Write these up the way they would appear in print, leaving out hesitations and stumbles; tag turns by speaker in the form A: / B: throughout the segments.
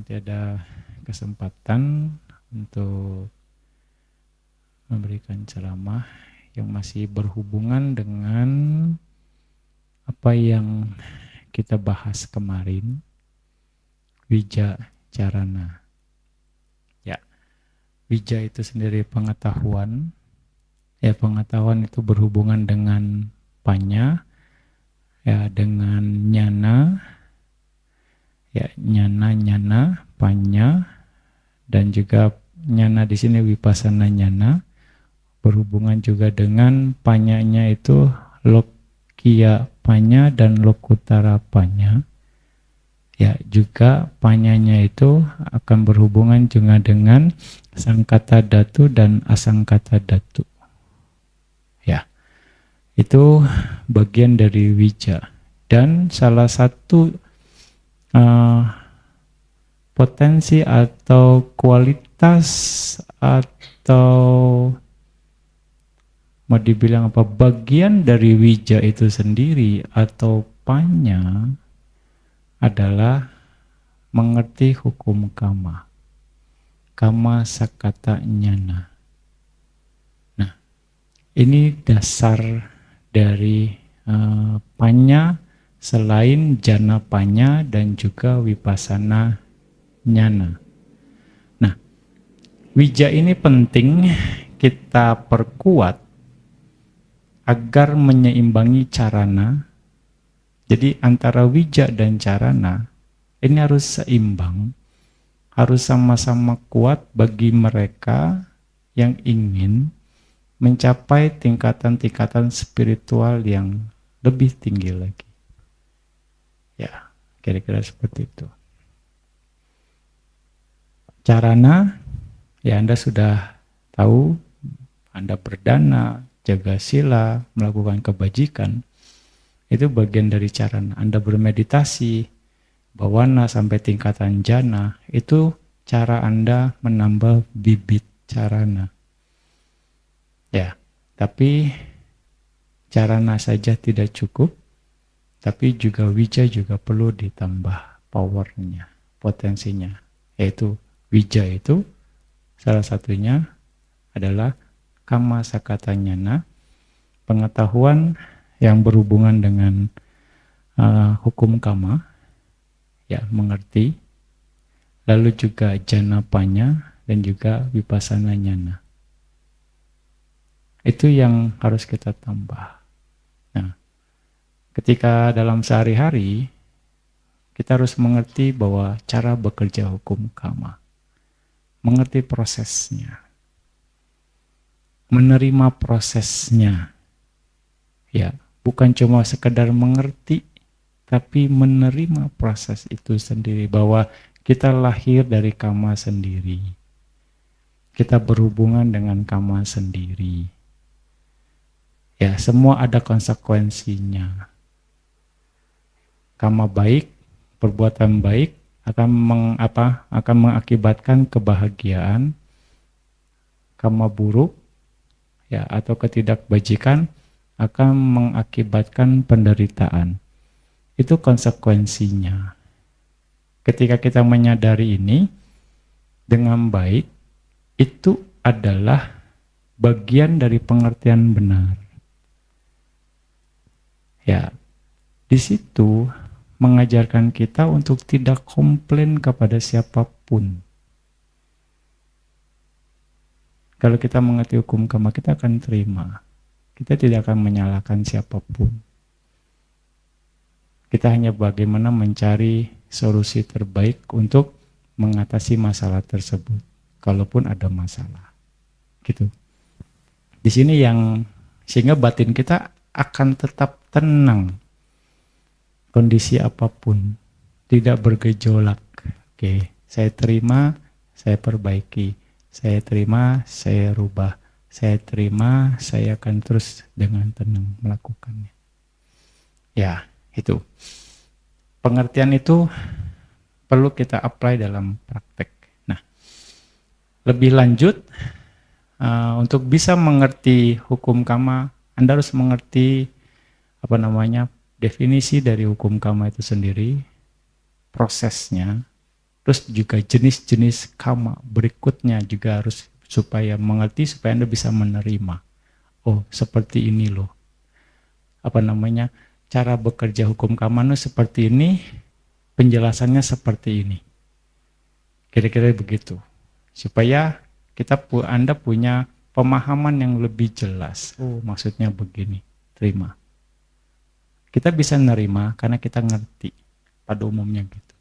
A: nanti ada kesempatan untuk memberikan ceramah yang masih berhubungan dengan apa yang kita bahas kemarin, wija carana. Ya, wija itu sendiri pengetahuan. Ya, pengetahuan itu berhubungan dengan panya, ya, dengan nyana, ya, nyana, panya, dan juga nyana di sini wipasana nyana, berhubungan juga dengan panyanya itu lokia panya dan lokutara panya. Ya, juga panyanya itu akan berhubungan juga dengan sangkata datu dan asangkata datu. Ya, itu bagian dari wija. Dan salah satu potensi atau kualitas atau mau dibilang apa, bagian dari wija itu sendiri atau panya adalah mengerti hukum kama. Kama sakata nyana. Nah, ini dasar dari panya selain jana panya dan juga wipasana nyana. Nah, wija ini penting kita perkuat agar menyeimbangi carana. Jadi antara wija dan carana ini harus seimbang, harus sama-sama kuat bagi mereka yang ingin mencapai tingkatan-tingkatan spiritual yang lebih tinggi lagi. Ya, kira-kira seperti itu. Carana, ya Anda sudah tahu, Anda berdana, jaga sila, melakukan kebajikan. Itu bagian dari carana. Anda bermeditasi, bawana sampai tingkatan jana, itu cara Anda menambah bibit carana. Ya, tapi carana saja tidak cukup, tapi juga wija juga perlu ditambah powernya, potensinya. Yaitu wija itu salah satunya adalah kama sakata nyana, pengetahuan yang berhubungan dengan hukum kama, ya, mengerti, lalu juga jana panya dan juga wipasana nyana. Itu yang harus kita tambah. Nah, ketika dalam sehari-hari kita harus mengerti bahwa cara bekerja hukum kama, mengerti prosesnya, menerima prosesnya, ya, bukan cuma sekedar mengerti, tapi menerima proses itu sendiri, bahwa kita lahir dari kama sendiri. Kita berhubungan dengan kama sendiri. Ya, semua ada konsekuensinya. Kama baik, perbuatan baik akan mengakibatkan kebahagiaan. Kama buruk, ya, atau ketidakbajikan akan mengakibatkan penderitaan. Itu konsekuensinya. Ketika kita menyadari ini dengan baik, itu adalah bagian dari pengertian benar. Ya, di situ mengajarkan kita untuk tidak komplain kepada siapapun. Kalau kita mengerti hukum kama, kita akan terima. Kita tidak akan menyalahkan siapapun. Kita hanya bagaimana mencari solusi terbaik untuk mengatasi masalah tersebut, kalaupun ada masalah. Gitu. Di sini yang sehingga batin kita akan tetap tenang. Kondisi apapun, tidak bergejolak. Oke, saya terima, saya perbaiki. Saya terima, saya rubah. Saya terima, saya akan terus dengan tenang melakukannya. Ya, itu. Pengertian itu perlu kita apply dalam praktek. Nah, lebih lanjut, untuk bisa mengerti hukum kama, Anda harus mengerti definisi dari hukum kama itu sendiri, prosesnya, Terus juga jenis-jenis kama berikutnya juga harus supaya mengerti, supaya Anda bisa menerima. Oh, seperti ini loh. Cara bekerja hukum kama itu seperti ini, penjelasannya seperti ini. Kira-kira begitu. Supaya Anda punya pemahaman yang lebih jelas. Oh, maksudnya begini. Terima. Kita bisa nerima karena kita ngerti. Pada umumnya gitu.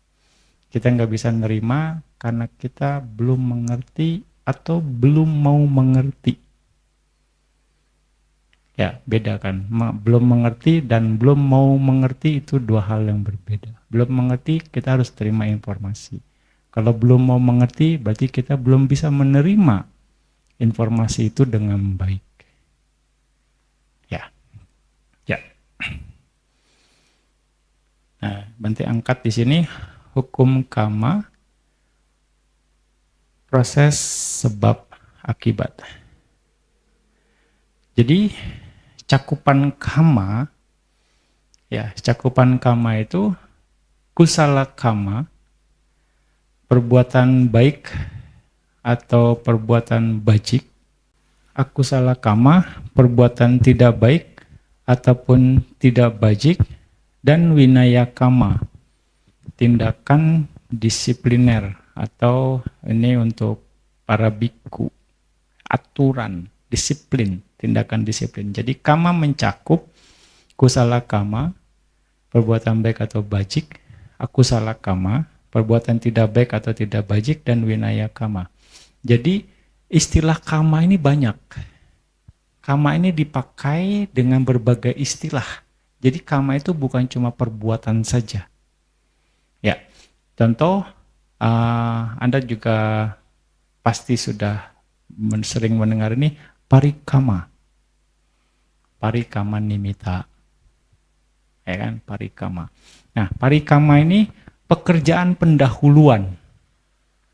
A: Kita nggak bisa nerima karena kita belum mengerti atau belum mau mengerti. Ya, beda kan. Belum mengerti dan belum mau mengerti itu dua hal yang berbeda. Belum mengerti, kita harus terima informasi. Kalau belum mau mengerti, berarti kita belum bisa menerima informasi itu dengan baik. Ya. Ya. Nah, Bante angkat di sini hukum kama, proses sebab akibat. Jadi cakupan kama itu kusala kama, perbuatan baik atau perbuatan bajik, akusala kama, perbuatan tidak baik ataupun tidak bajik, dan winaya kama, tindakan disipliner atau ini untuk para biku, aturan, disiplin, tindakan disiplin. Jadi kama mencakup kusala kama, perbuatan baik atau bajik, akusala kama, perbuatan tidak baik atau tidak bajik, dan winaya kama. Jadi istilah kama ini banyak. Kama ini dipakai dengan berbagai istilah. Jadi kama itu bukan cuma perbuatan saja. Ya, contoh Anda juga pasti sudah sering mendengar ini parikama. Parikama nimita. Ya kan, parikama. Nah, parikama ini pekerjaan pendahuluan.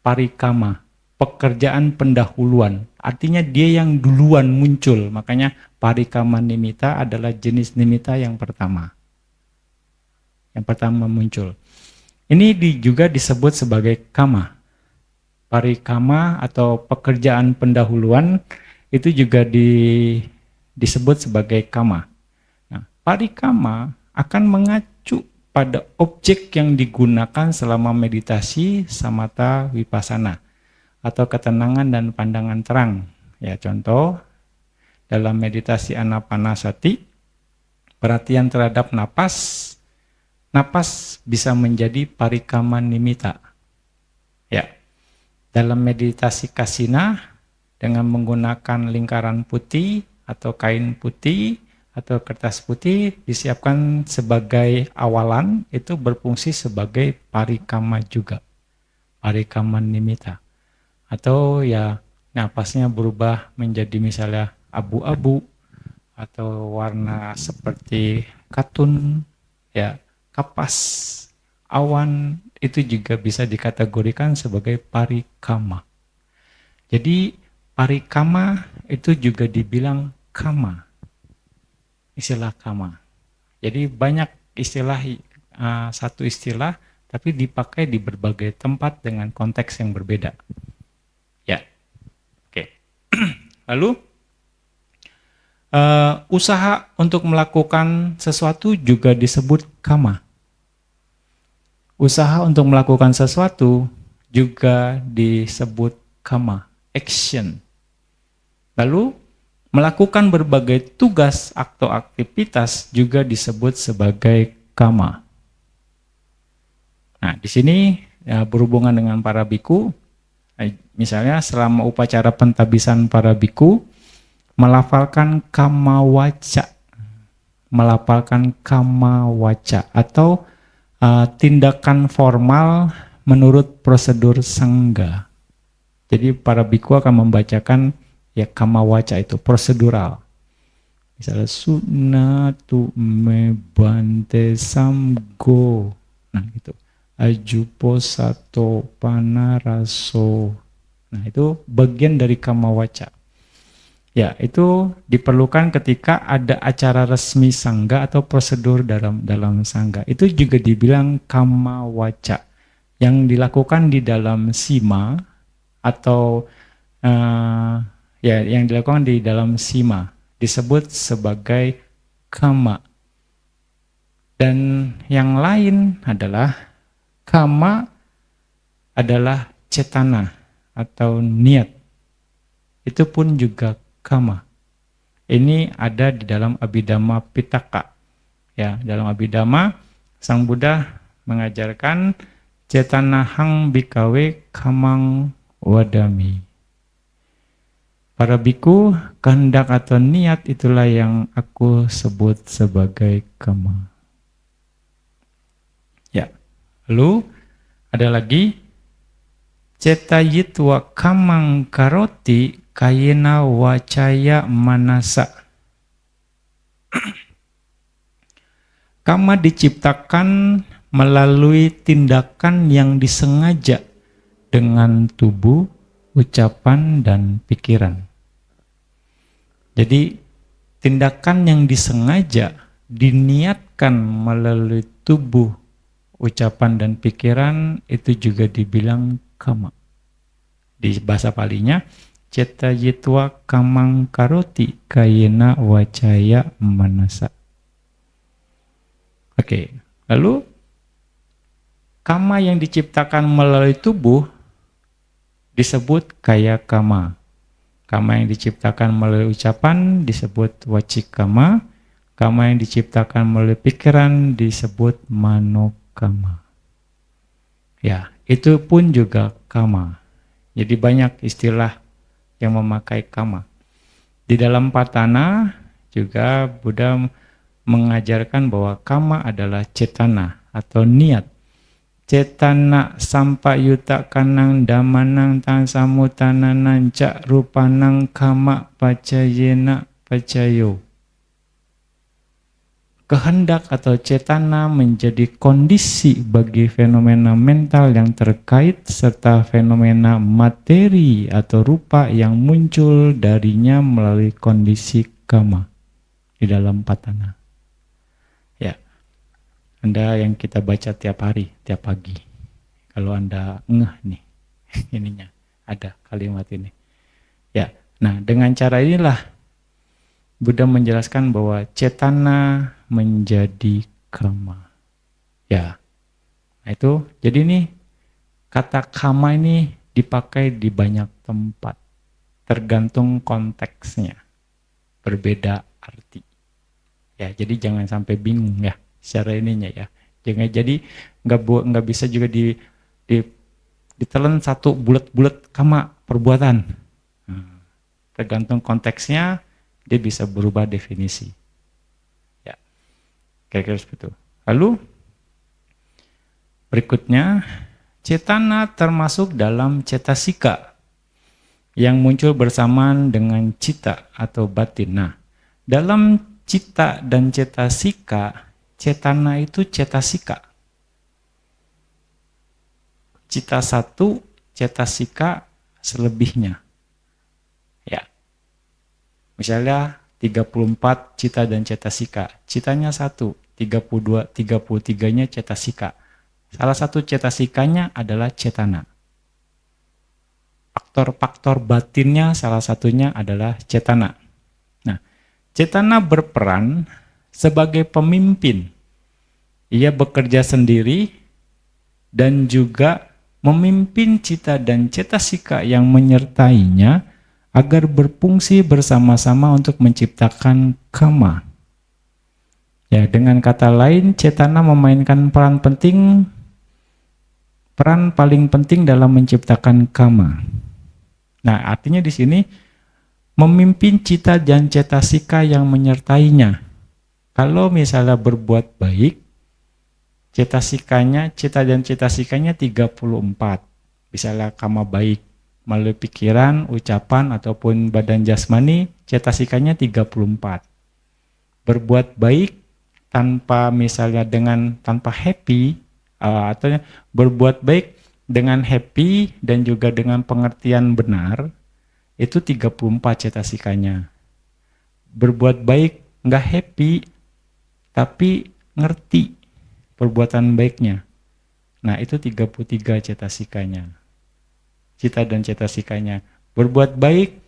A: Parikama, pekerjaan pendahuluan. Artinya dia yang duluan muncul. Makanya parikama nimita adalah jenis nimita yang pertama. Yang pertama muncul. Ini juga disebut sebagai kama. Parikama atau pekerjaan pendahuluan itu juga disebut sebagai kama. Nah, parikama akan mengacu pada objek yang digunakan selama meditasi samatha vipassana atau ketenangan dan pandangan terang. Ya, contoh dalam meditasi anapanasati, perhatian terhadap napas bisa menjadi parikama nimita. Ya. Dalam meditasi kasina dengan menggunakan lingkaran putih atau kain putih atau kertas putih disiapkan sebagai awalan, itu berfungsi sebagai parikama juga. Parikama nimita. Atau ya napasnya berubah menjadi misalnya abu-abu atau warna seperti katun, ya, kapas, awan, itu juga bisa dikategorikan sebagai parikama. Jadi parikama itu juga dibilang kama. Istilah kama. Jadi banyak istilah, satu istilah tapi dipakai di berbagai tempat dengan konteks yang berbeda. Ya. Oke. Lalu usaha untuk melakukan sesuatu juga disebut kama. Usaha untuk melakukan sesuatu juga disebut kama, action. Lalu melakukan berbagai tugas atau aktivitas juga disebut sebagai kama. Nah, di sini ya, berhubungan dengan para biku. Misalnya selama upacara pentabisan para biku, melafalkan kama waca. Melafalkan kama waca atau tindakan formal menurut prosedur sangga. Jadi para biku akan membacakan ya kama waca itu prosedural. Misalnya sunatu me bante samgo. Nah, gitu. Ajupo sato panaraso. Nah, itu bagian dari kama waca. Ya, itu diperlukan ketika ada acara resmi sangga atau prosedur dalam sangga. Itu juga dibilang kama waca. yang dilakukan di dalam sima atau yang dilakukan di dalam sima disebut sebagai kama. Dan yang lain adalah kama adalah cetana atau niat. Itu pun juga kama. Ini ada di dalam Abhidhamma Pitaka. Ya, dalam Abhidhamma Sang Buddha mengajarkan cetanahang bikawe kamang wadami. Para biku, kehendak atau niat itulah yang aku sebut sebagai kama. Ya, lalu ada lagi cetayitwa kamang karoti kayena wacaya manasa. Kama diciptakan melalui tindakan yang disengaja dengan tubuh, ucapan, dan pikiran. Jadi tindakan yang disengaja diniatkan melalui tubuh, ucapan, dan pikiran itu juga dibilang kama. Di bahasa Palinya, cetayitwa kamang karoti kayena wacaya manasa. Oke, lalu kama yang diciptakan melalui tubuh disebut kaya kama. Kama yang diciptakan melalui ucapan disebut wacik kama. Kama yang diciptakan melalui pikiran disebut manokama. Ya, itu pun juga kama. Jadi banyak istilah yang memakai kama. Di dalam Patana juga Buddha mengajarkan bahwa kama adalah cetana atau niat. Cetana sampayuta kanang damanang tansamutananang cak rupanang kama pacayena pacayo. Kehendak atau cetana menjadi kondisi bagi fenomena mental yang terkait serta fenomena materi atau rupa yang muncul darinya melalui kondisi kama di dalam Patana. Ya, Anda yang kita baca tiap hari, tiap pagi. Kalau Anda ngeh nih, ininya ada kalimat ini. Ya, nah dengan cara inilah Buddha menjelaskan bahwa cetana menjadi kama. Ya, nah itu jadi nih kata kama ini dipakai di banyak tempat, tergantung konteksnya, berbeda arti. Ya, jadi jangan sampai bingung ya secara ininya ya. Jangan jadi nggak bisa juga ditelan satu bulat-bulat kama perbuatan. Tergantung konteksnya dia bisa berubah definisi. Ya, kira-kira seperti itu. Lalu berikutnya cetana termasuk dalam cetasika yang muncul bersamaan dengan cita atau batin. Nah, dalam cita dan cetasika, cetana itu cetasika. Cita satu, cetasika selebihnya. Ya. Misalnya 34 cita dan cetasika. Citanya 1, 32, 33-nya cetasika. Salah satu cetasikanya adalah cetana. Faktor-faktor batinnya salah satunya adalah cetana. Nah, cetana berperan sebagai pemimpin. Ia bekerja sendiri dan juga memimpin cita dan cetasika yang menyertainya agar berfungsi bersama-sama untuk menciptakan kama. Ya, dengan kata lain, cetana memainkan peran paling penting dalam menciptakan kama. Nah, artinya di sini memimpin cita dan cetasika yang menyertainya. Kalau misalnya berbuat baik, cita dan cetasikanya 34. Misalnya kama baik melalui pikiran, ucapan, ataupun badan jasmani, cetasikanya 34. Berbuat baik tanpa misalnya tanpa happy, atau berbuat baik dengan happy dan juga dengan pengertian benar, itu 34 cetasikanya. Berbuat baik nggak happy, tapi ngerti perbuatan baiknya, Nah, itu 33 cetasikanya. Cita dan cetasikanya. Berbuat baik,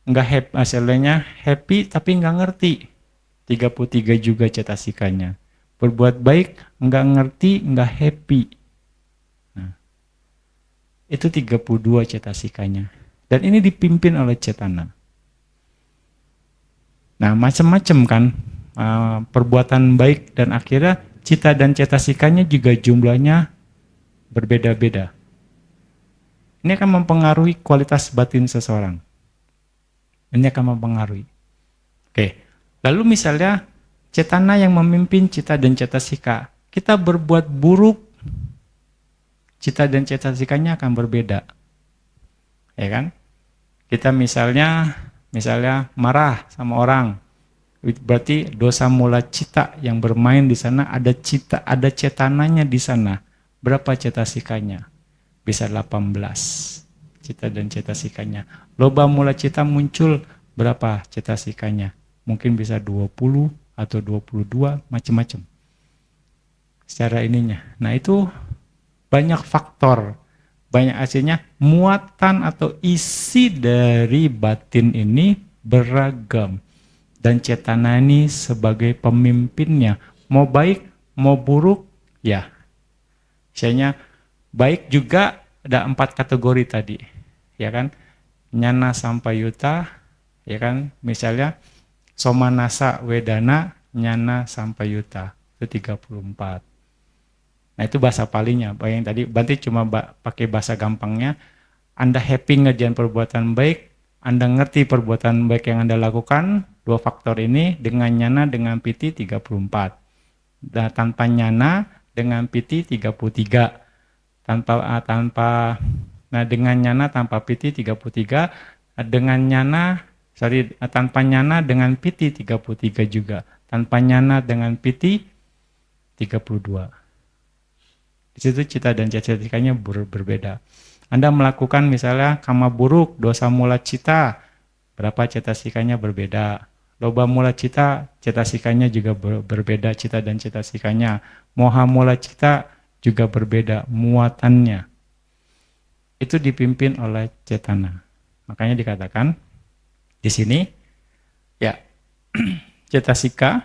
A: nggak happy, hasilnya happy tapi nggak ngerti. 33 juga cetasikanya. Berbuat baik, nggak ngerti, nggak happy. Nah, itu 32 cetasikanya. Dan ini dipimpin oleh cetana. Nah, macam-macam kan perbuatan baik, dan akhirnya cita dan cetasikanya juga jumlahnya berbeda-beda. Ini akan mempengaruhi kualitas batin seseorang. Ini akan mempengaruhi. Oke, lalu misalnya cetana yang memimpin cita dan cetasika, kita berbuat buruk, cita dan cetasikanya akan berbeda. Ya kan? Kita misalnya marah sama orang, berarti dosa mula cita yang bermain di sana, ada cita, ada cetananya di sana. Berapa cetasikanya? Bisa 18 cita dan cetasikanya. Loba mula cita muncul, berapa cetasikanya? Mungkin bisa 20 atau 22, macam-macam. Secara ininya. Nah, itu banyak faktor. Banyak hasilnya, muatan atau isi dari batin ini beragam. Dan cetana ini sebagai pemimpinnya. Mau baik, mau buruk, ya. Misalnya, baik juga ada 4 kategori tadi. Ya kan? Nyana sampayuta, ya kan? Misalnya, somanasa wedana, nyana sampayuta. Itu 34. Nah, itu bahasa palingnya. Yang tadi berarti cuma pakai bahasa gampangnya. Anda happy ngerjain perbuatan baik, Anda ngerti perbuatan baik yang Anda lakukan, 2 faktor ini dengan nyana dengan piti 34. Dan tanpa nyana dengan piti 33. Dengan nyana tanpa piti 33, tanpa nyana dengan piti 33 juga. Tanpa nyana dengan piti 32. Di situ cita dan cetasikanya berbeda. Anda melakukan misalnya kama buruk, dosa mula cita, berapa cetasikanya berbeda. Loba mula cita, cetasikanya juga berbeda, cita dan cetasikanya. Moha mula cita juga berbeda, muatannya. Itu dipimpin oleh cetana. Makanya dikatakan di sini, ya, cetasika.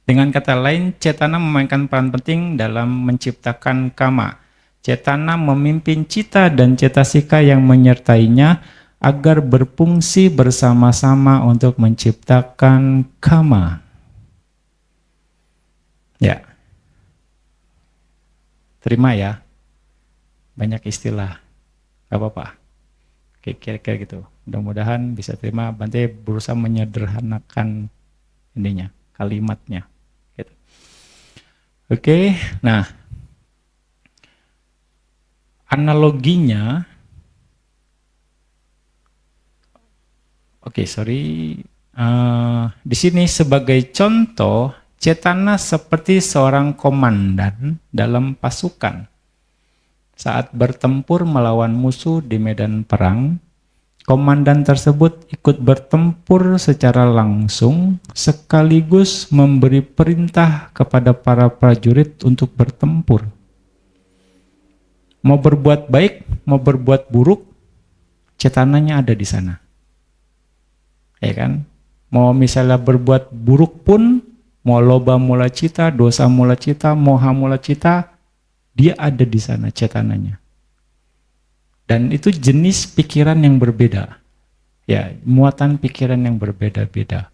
A: Dengan kata lain, cetana memainkan peran penting dalam menciptakan kama. Cetana memimpin cita dan cetasika yang menyertainya agar berfungsi bersama-sama untuk menciptakan kama. Ya. Terima ya. Banyak istilah. Gak apa-apa. Kira-kira gitu. Mudah-mudahan bisa terima. Bante berusaha menyederhanakan ininya, kalimatnya. Gitu. Oke, nah. Analoginya. Di sini sebagai contoh, cetana seperti seorang komandan dalam pasukan. Saat bertempur melawan musuh di medan perang, komandan tersebut ikut bertempur secara langsung sekaligus memberi perintah kepada para prajurit untuk bertempur. Mau berbuat baik, mau berbuat buruk, cetananya ada di sana. Ya kan? Mau misalnya berbuat buruk pun, mau loba mula cita, dosa mula cita, moha mula cita, dia ada di sana cetananya. Dan itu jenis pikiran yang berbeda. Ya, muatan pikiran yang berbeda-beda.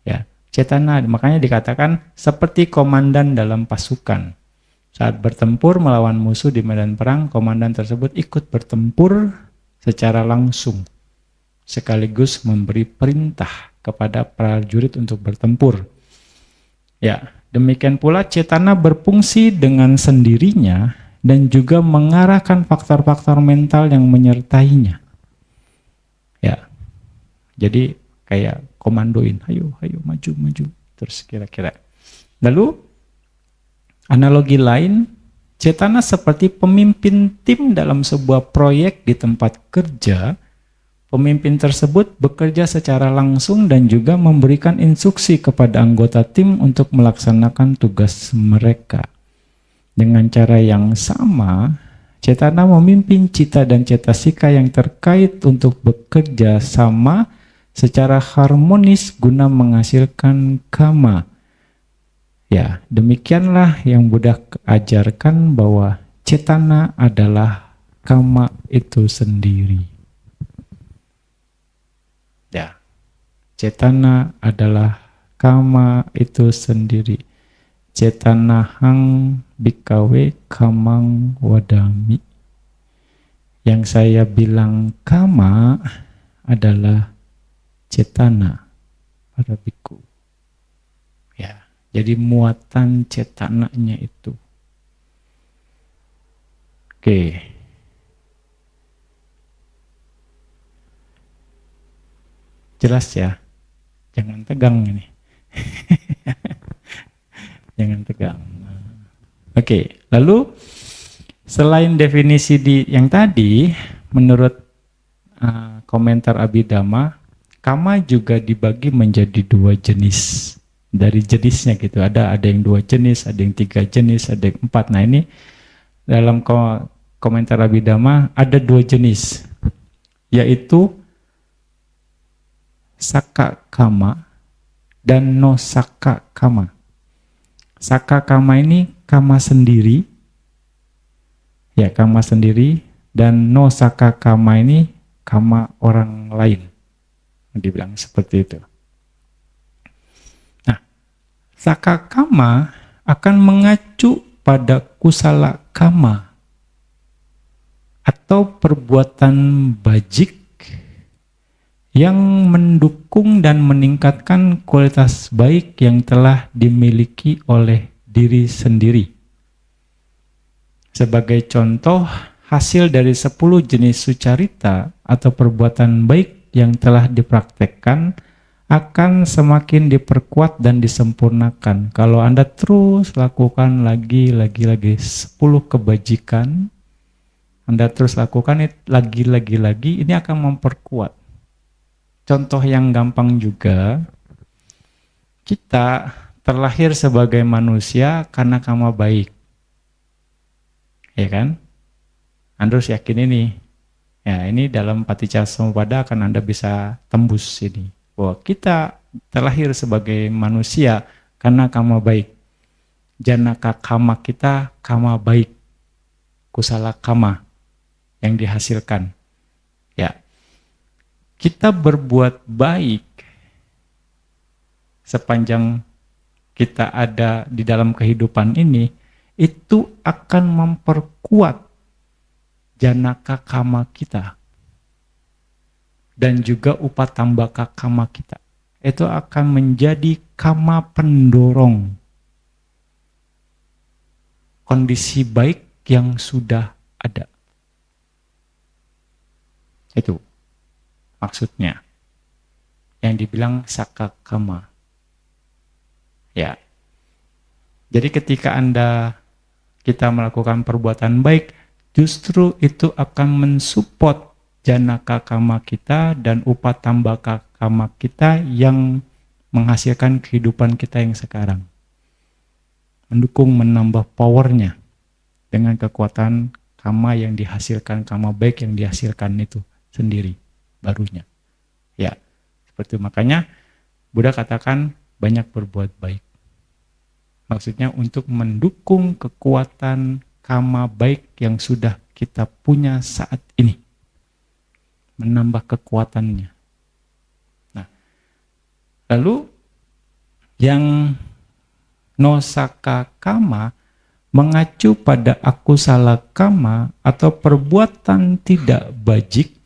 A: Ya, cetana makanya dikatakan seperti komandan dalam pasukan. Saat bertempur melawan musuh di medan perang, komandan tersebut ikut bertempur secara langsung, sekaligus memberi perintah kepada prajurit untuk bertempur. Ya, demikian pula cetana berfungsi dengan sendirinya dan juga mengarahkan faktor-faktor mental yang menyertainya. Ya, jadi kayak komandoin, ayo maju, terus kira-kira. Lalu analogi lain, cetana seperti pemimpin tim dalam sebuah proyek di tempat kerja. Pemimpin tersebut bekerja secara langsung dan juga memberikan instruksi kepada anggota tim untuk melaksanakan tugas mereka. Dengan cara yang sama, cetana memimpin cita dan cetasika yang terkait untuk bekerja sama secara harmonis guna menghasilkan kama. Ya, demikianlah yang Buddha ajarkan bahwa cetana adalah kama itu sendiri. Ya, cetana adalah kama itu sendiri. Cetanahang bikawe kamang wadami. Yang saya bilang kama adalah cetana para biku. Ya, jadi muatan cetananya itu. Oke. Jelas ya? Jangan tegang ini. Jangan tegang. Oke, lalu selain definisi yang tadi, menurut komentar Abhidhamma, kama juga dibagi menjadi 2 jenis. Dari jenisnya gitu, ada yang 2 jenis, ada yang 3 jenis, ada yang 4. Nah ini dalam komentar Abhidhamma ada 2 jenis, yaitu saka kama dan no saka kama. Saka kama ini kama sendiri, ya kama sendiri, dan no saka kama ini kama orang lain. Dibilang seperti itu. Nah, saka kama akan mengacu pada kusala kama atau perbuatan bajik yang mendukung dan meningkatkan kualitas baik yang telah dimiliki oleh diri sendiri. Sebagai contoh, hasil dari 10 jenis sucarita atau perbuatan baik yang telah dipraktekkan akan semakin diperkuat dan disempurnakan. Kalau Anda terus lakukan lagi 10 kebajikan, Anda terus lakukan lagi, ini akan memperkuat. Contoh yang gampang juga, kita terlahir sebagai manusia karena kama baik. Ya kan? Anda harus yakin ini. Ya, ini dalam Paticcasamuppada akan Anda bisa tembus ini. Bahwa kita terlahir sebagai manusia karena kama baik. Janaka kama kita kama baik. Kusala kama yang dihasilkan. Ya. Kita berbuat baik sepanjang kita ada di dalam kehidupan ini, itu akan memperkuat janaka kama kita dan juga upatambaka kama kita. Itu akan menjadi kama pendorong kondisi baik yang sudah ada. Itu maksudnya yang dibilang saka kama. Ya. Jadi ketika kita melakukan perbuatan baik, justru itu akan mensupport janaka kama kita dan upatambaka kama kita yang menghasilkan kehidupan kita yang sekarang. Mendukung, menambah powernya dengan kekuatan kama yang dihasilkan, kama baik yang dihasilkan itu sendiri barunya. Ya, seperti itu. Makanya Buddha katakan banyak berbuat baik. Maksudnya untuk mendukung kekuatan kama baik yang sudah kita punya saat ini. Menambah kekuatannya. Nah, lalu yang nosaka kama mengacu pada akusala kama atau perbuatan tidak bajik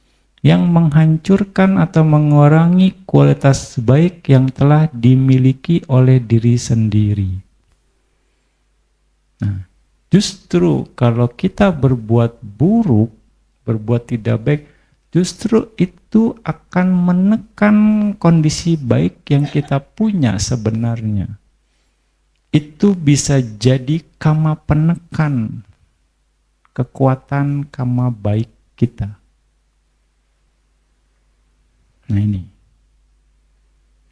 A: yang menghancurkan atau mengurangi kualitas baik yang telah dimiliki oleh diri sendiri. Nah, justru kalau kita berbuat buruk, berbuat tidak baik, justru itu akan menekan kondisi baik yang kita punya sebenarnya. Itu bisa jadi kama penekan kekuatan kama baik kita. Nah ini,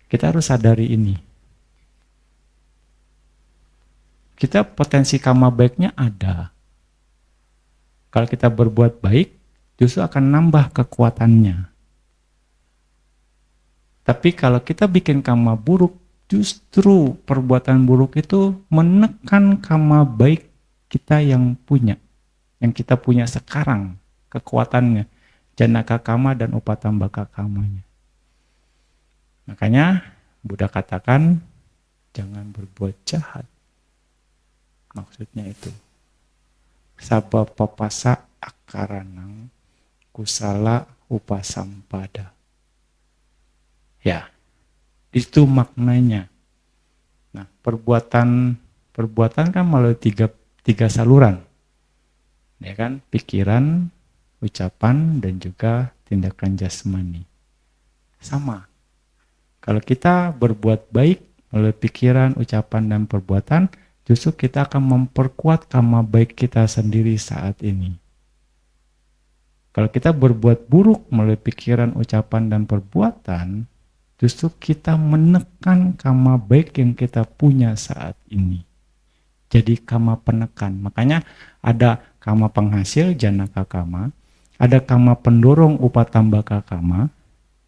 A: kita harus sadari ini. kita potensi karma baiknya ada. Kalau kita berbuat baik, justru akan nambah kekuatannya. Tapi kalau kita bikin karma buruk, justru perbuatan buruk itu menekan karma baik kita yang kita punya sekarang, kekuatannya, janaka karma dan upatambaka karmanya. Makanya Buddha katakan jangan berbuat jahat. Maksudnya itu. Sabba papasa akaranang kusala upasampada. Ya, itu maknanya. Nah, perbuatan kan melalui tiga saluran. Ya kan? Pikiran, ucapan, dan juga tindakan jasmani. Sama. Kalau kita berbuat baik melalui pikiran, ucapan, dan perbuatan, justru kita akan memperkuat karma baik kita sendiri saat ini. Kalau kita berbuat buruk melalui pikiran, ucapan, dan perbuatan, justru kita menekan karma baik yang kita punya saat ini. Jadi karma penekan. Makanya ada karma penghasil, janaka karma, ada karma pendorong, upatambaka karma,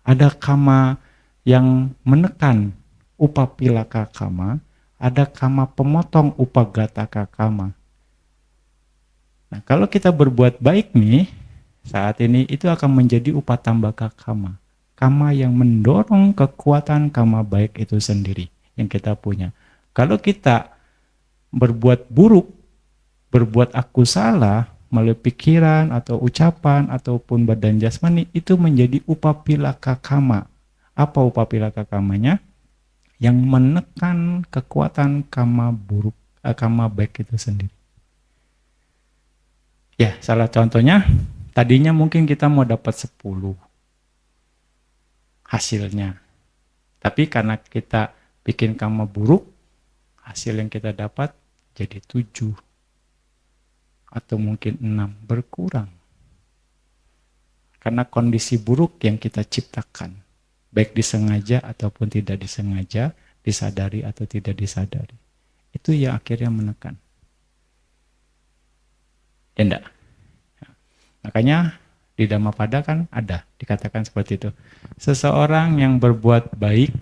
A: ada karma yang menekan, upapilaka karma, ada karma pemotong, upagataka karma. Nah, kalau kita berbuat baik nih, saat ini itu akan menjadi upatambaka karma. Karma yang mendorong kekuatan karma baik itu sendiri yang kita punya. Kalau kita berbuat buruk, berbuat aku salah, melalui pikiran atau ucapan ataupun badan jasmani, itu menjadi upapilaka karma. Apa upapilaka karmanya? Yang menekan kekuatan karma buruk, karma baik itu sendiri. Ya, salah contohnya, tadinya mungkin kita mau dapat 10 hasilnya. Tapi karena kita bikin karma buruk, hasil yang kita dapat jadi 7. Atau mungkin 6, berkurang. Karena kondisi buruk yang kita ciptakan. Baik disengaja ataupun tidak disengaja, disadari atau tidak disadari. Itu yang akhirnya menekan. Ya enggak? Makanya di Dhammapada kan ada, dikatakan seperti itu. Seseorang yang berbuat baik,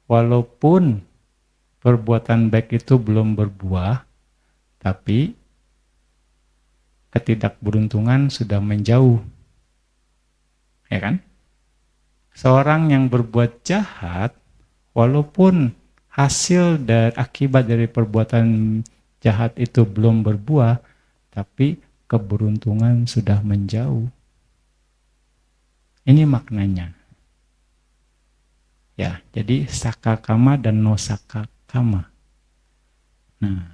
A: walaupun perbuatan baik itu belum berbuah, tapi ketidakberuntungan sudah menjauh. Ya kan? Seorang yang berbuat jahat, walaupun hasil dan akibat dari perbuatan jahat itu belum berbuah, tapi keberuntungan sudah menjauh. Ini maknanya. Ya, jadi saka kama dan no saka kama. Nah,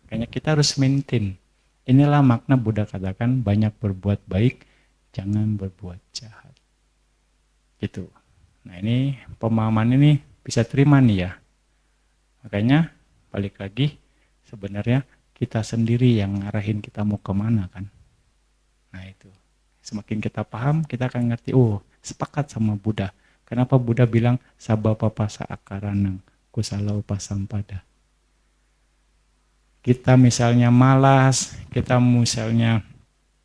A: kayaknya kita harus maintain. Inilah makna Buddha katakan banyak berbuat baik, jangan berbuat jahat. Gitu. Nah, ini pemahaman ini bisa terima nih ya. Makanya balik lagi, sebenarnya kita sendiri yang ngarahin kita mau kemana kan. Nah itu. Semakin kita paham, kita akan ngerti, oh sepakat sama Buddha. Kenapa Buddha bilang sabba papasa akaranang kusala upasampada. Kita misalnya malas, kita misalnya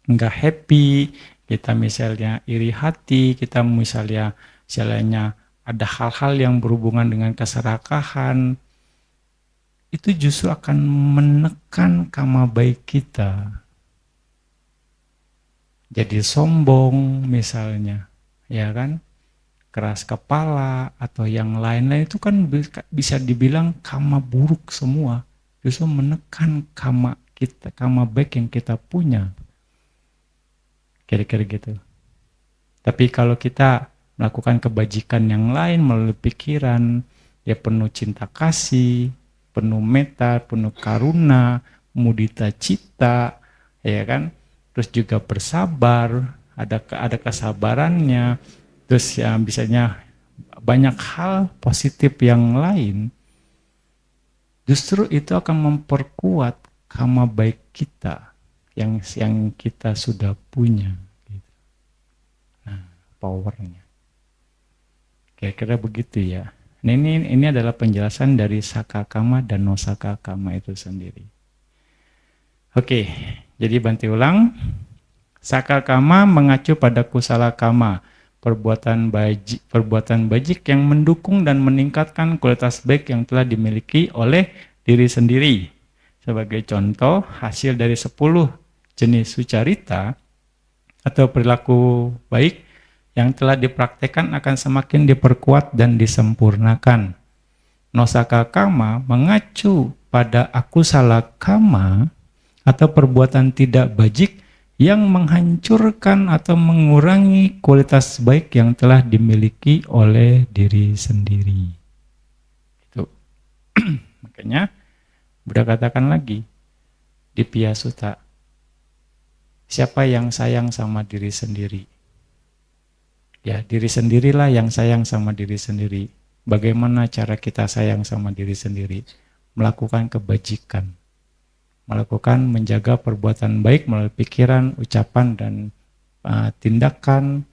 A: nggak happy, kita misalnya iri hati, kita misalnya ada hal-hal yang berhubungan dengan keserakahan, itu justru akan menekan karma baik kita. Jadi sombong misalnya, ya kan? Keras kepala atau yang lain-lain itu kan bisa dibilang karma buruk semua. Justru menekan karma kita, karma baik yang kita punya. Kira-kira gitu. Tapi kalau kita melakukan kebajikan yang lain melalui pikiran, ya penuh cinta kasih, penuh metta, penuh karuna, mudita cita, ya kan? Terus juga bersabar, ada kesabarannya, terus ya bisanya banyak hal positif yang lain. Justru itu akan memperkuat karma baik kita yang kita sudah punya. Gitu. Nah, powernya. Kira-kira begitu ya. Nah, ini adalah penjelasan dari Sakakama dan Nosakakama itu sendiri. Oke, jadi bantu ulang. Sakakama mengacu pada kusala kama, perbuatan bajik yang mendukung dan meningkatkan kualitas baik yang telah dimiliki oleh diri sendiri. Sebagai contoh, hasil dari 10 jenis sucarita atau perilaku baik yang telah dipraktekkan akan semakin diperkuat dan disempurnakan. Nosakakama mengacu pada akusala kama atau perbuatan tidak bajik yang menghancurkan atau mengurangi kualitas baik yang telah dimiliki oleh diri sendiri. Itu. Makanya Buddha katakan lagi di Piyasutta, siapa yang sayang sama diri sendiri? Ya, diri sendirilah yang sayang sama diri sendiri. Bagaimana cara kita sayang sama diri sendiri? Melakukan kebajikan. Melakukan menjaga perbuatan baik melalui pikiran, ucapan, dan tindakan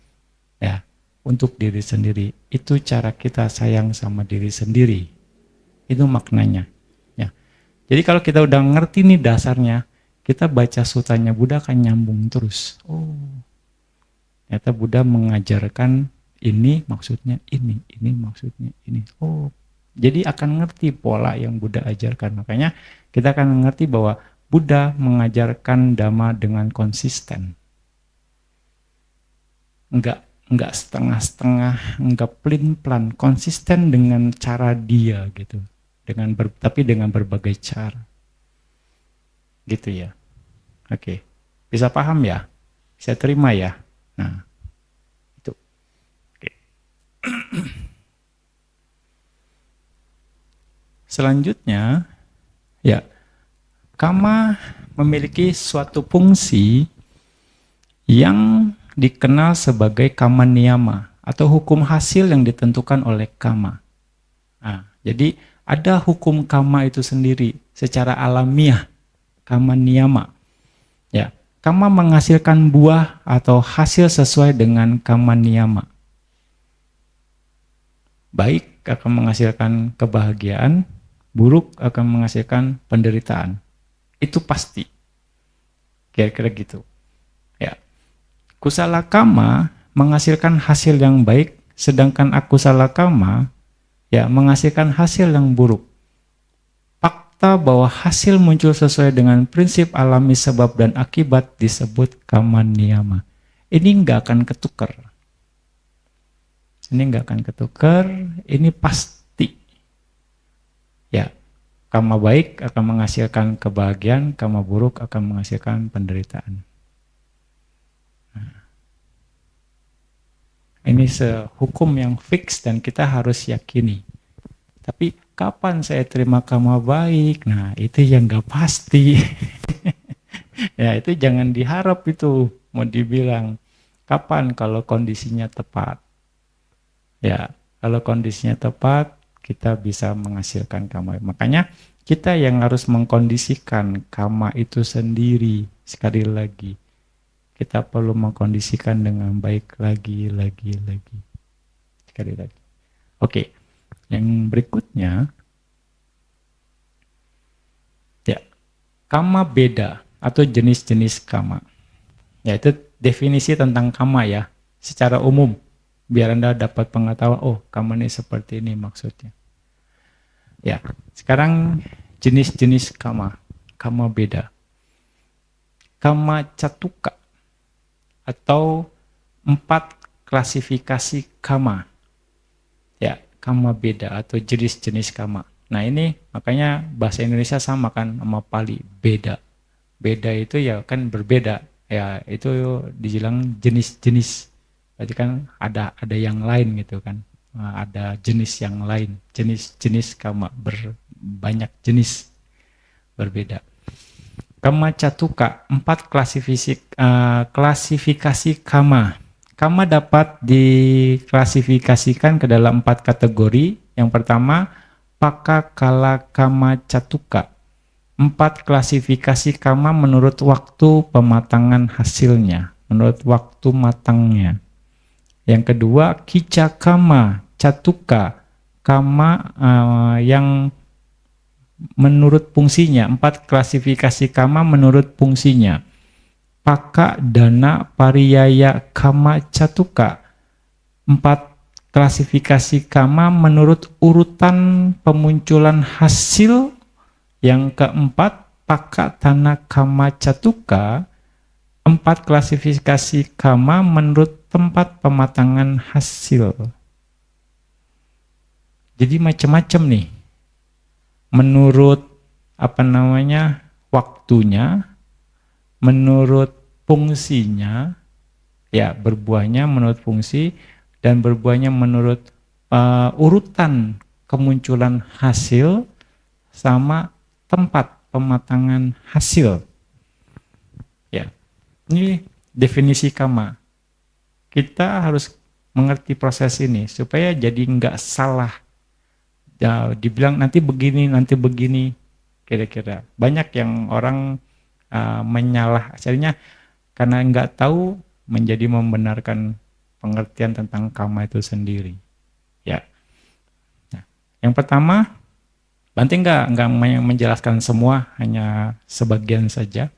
A: ya untuk diri sendiri. Itu cara kita sayang sama diri sendiri. Itu maknanya. Ya. Jadi kalau kita udah ngerti nih dasarnya, kita baca sutanya Buddha akan nyambung terus. Oh, ternyata Buddha mengajarkan ini maksudnya ini maksudnya ini. Oh, jadi akan ngerti pola yang Buddha ajarkan. Makanya kita akan mengerti bahwa Buddha mengajarkan Dhamma dengan konsisten. Enggak setengah-setengah, enggak pelin-pelan, konsisten dengan cara dia gitu. Tapi dengan berbagai cara. Gitu ya. Oke. Bisa paham ya? Bisa terima ya? Nah, itu. Oke. Selanjutnya, ya, kama memiliki suatu fungsi yang dikenal sebagai kama niyama atau hukum hasil yang ditentukan oleh kama. Nah, jadi ada hukum kama itu sendiri secara alamiah, kama niyama. Ya, kama menghasilkan buah atau hasil sesuai dengan kama niyama. Baik akan menghasilkan kebahagiaan, buruk akan menghasilkan penderitaan. Itu pasti. Kira-kira gitu. Ya. Kusala kama menghasilkan hasil yang baik, sedangkan akusala kama ya menghasilkan hasil yang buruk. Fakta bahwa hasil muncul sesuai dengan prinsip alami sebab dan akibat disebut kama niyama. Ini nggak akan ketukar. Ini nggak akan ketukar, ini pasti. Ya, kama baik akan menghasilkan kebahagiaan, kama buruk akan menghasilkan penderitaan. Nah, ini sehukum yang fix dan kita harus yakini. Tapi kapan saya terima kama baik? Nah, itu yang nggak pasti. Ya, itu jangan diharap itu, mau dibilang. Kapan kalau kondisinya tepat? Ya, kalau kondisinya tepat, kita bisa menghasilkan kama. Makanya kita yang harus mengkondisikan kama itu sendiri. Sekali lagi, kita perlu mengkondisikan dengan baik lagi. Sekali lagi. Oke, yang berikutnya, ya, kama beda atau jenis-jenis kama. Ya, itu definisi tentang kama ya, secara umum. Biar Anda dapat pengetahuan, oh kama ini seperti ini maksudnya. Ya, sekarang jenis-jenis kama beda. Kama catuka atau 4 klasifikasi kama. Ya, kama beda atau jenis-jenis kama. Nah ini makanya bahasa Indonesia sama kan sama Pali, beda. Beda itu ya kan berbeda. Ya itu dibilang jenis-jenis. Berarti kan ada yang lain gitu kan, ada jenis yang lain, jenis kama banyak jenis berbeda. Kama catuka 4 klasifikasi kama. Kama dapat diklasifikasikan ke dalam 4 kategori. Yang pertama, pakakala kama catuka. 4 klasifikasi kama menurut waktu pematangan hasilnya, menurut waktu matangnya. Yang kedua, kicakama catuka, kama yang menurut fungsinya, 4 klasifikasi kama menurut fungsinya. Paka, dana, pariyaya, kama, catuka. 4 klasifikasi kama menurut urutan pemunculan hasil. Yang keempat, paka, dana, kama, catuka. 4 klasifikasi kama menurut tempat pematangan hasil. Jadi macam-macam nih. Menurut waktunya, menurut fungsinya, ya berbuahnya menurut fungsi, dan berbuahnya menurut urutan kemunculan hasil, sama tempat pematangan hasil. Ya, ini definisi kama. Kita harus mengerti proses ini supaya jadi nggak salah. Ya, dibilang nanti begini, kira-kira. Banyak yang orang menyalah, asalnya karena nggak tahu menjadi membenarkan pengertian tentang kama itu sendiri. Ya. Nah, yang pertama, Bante nggak menjelaskan semua, hanya sebagian saja,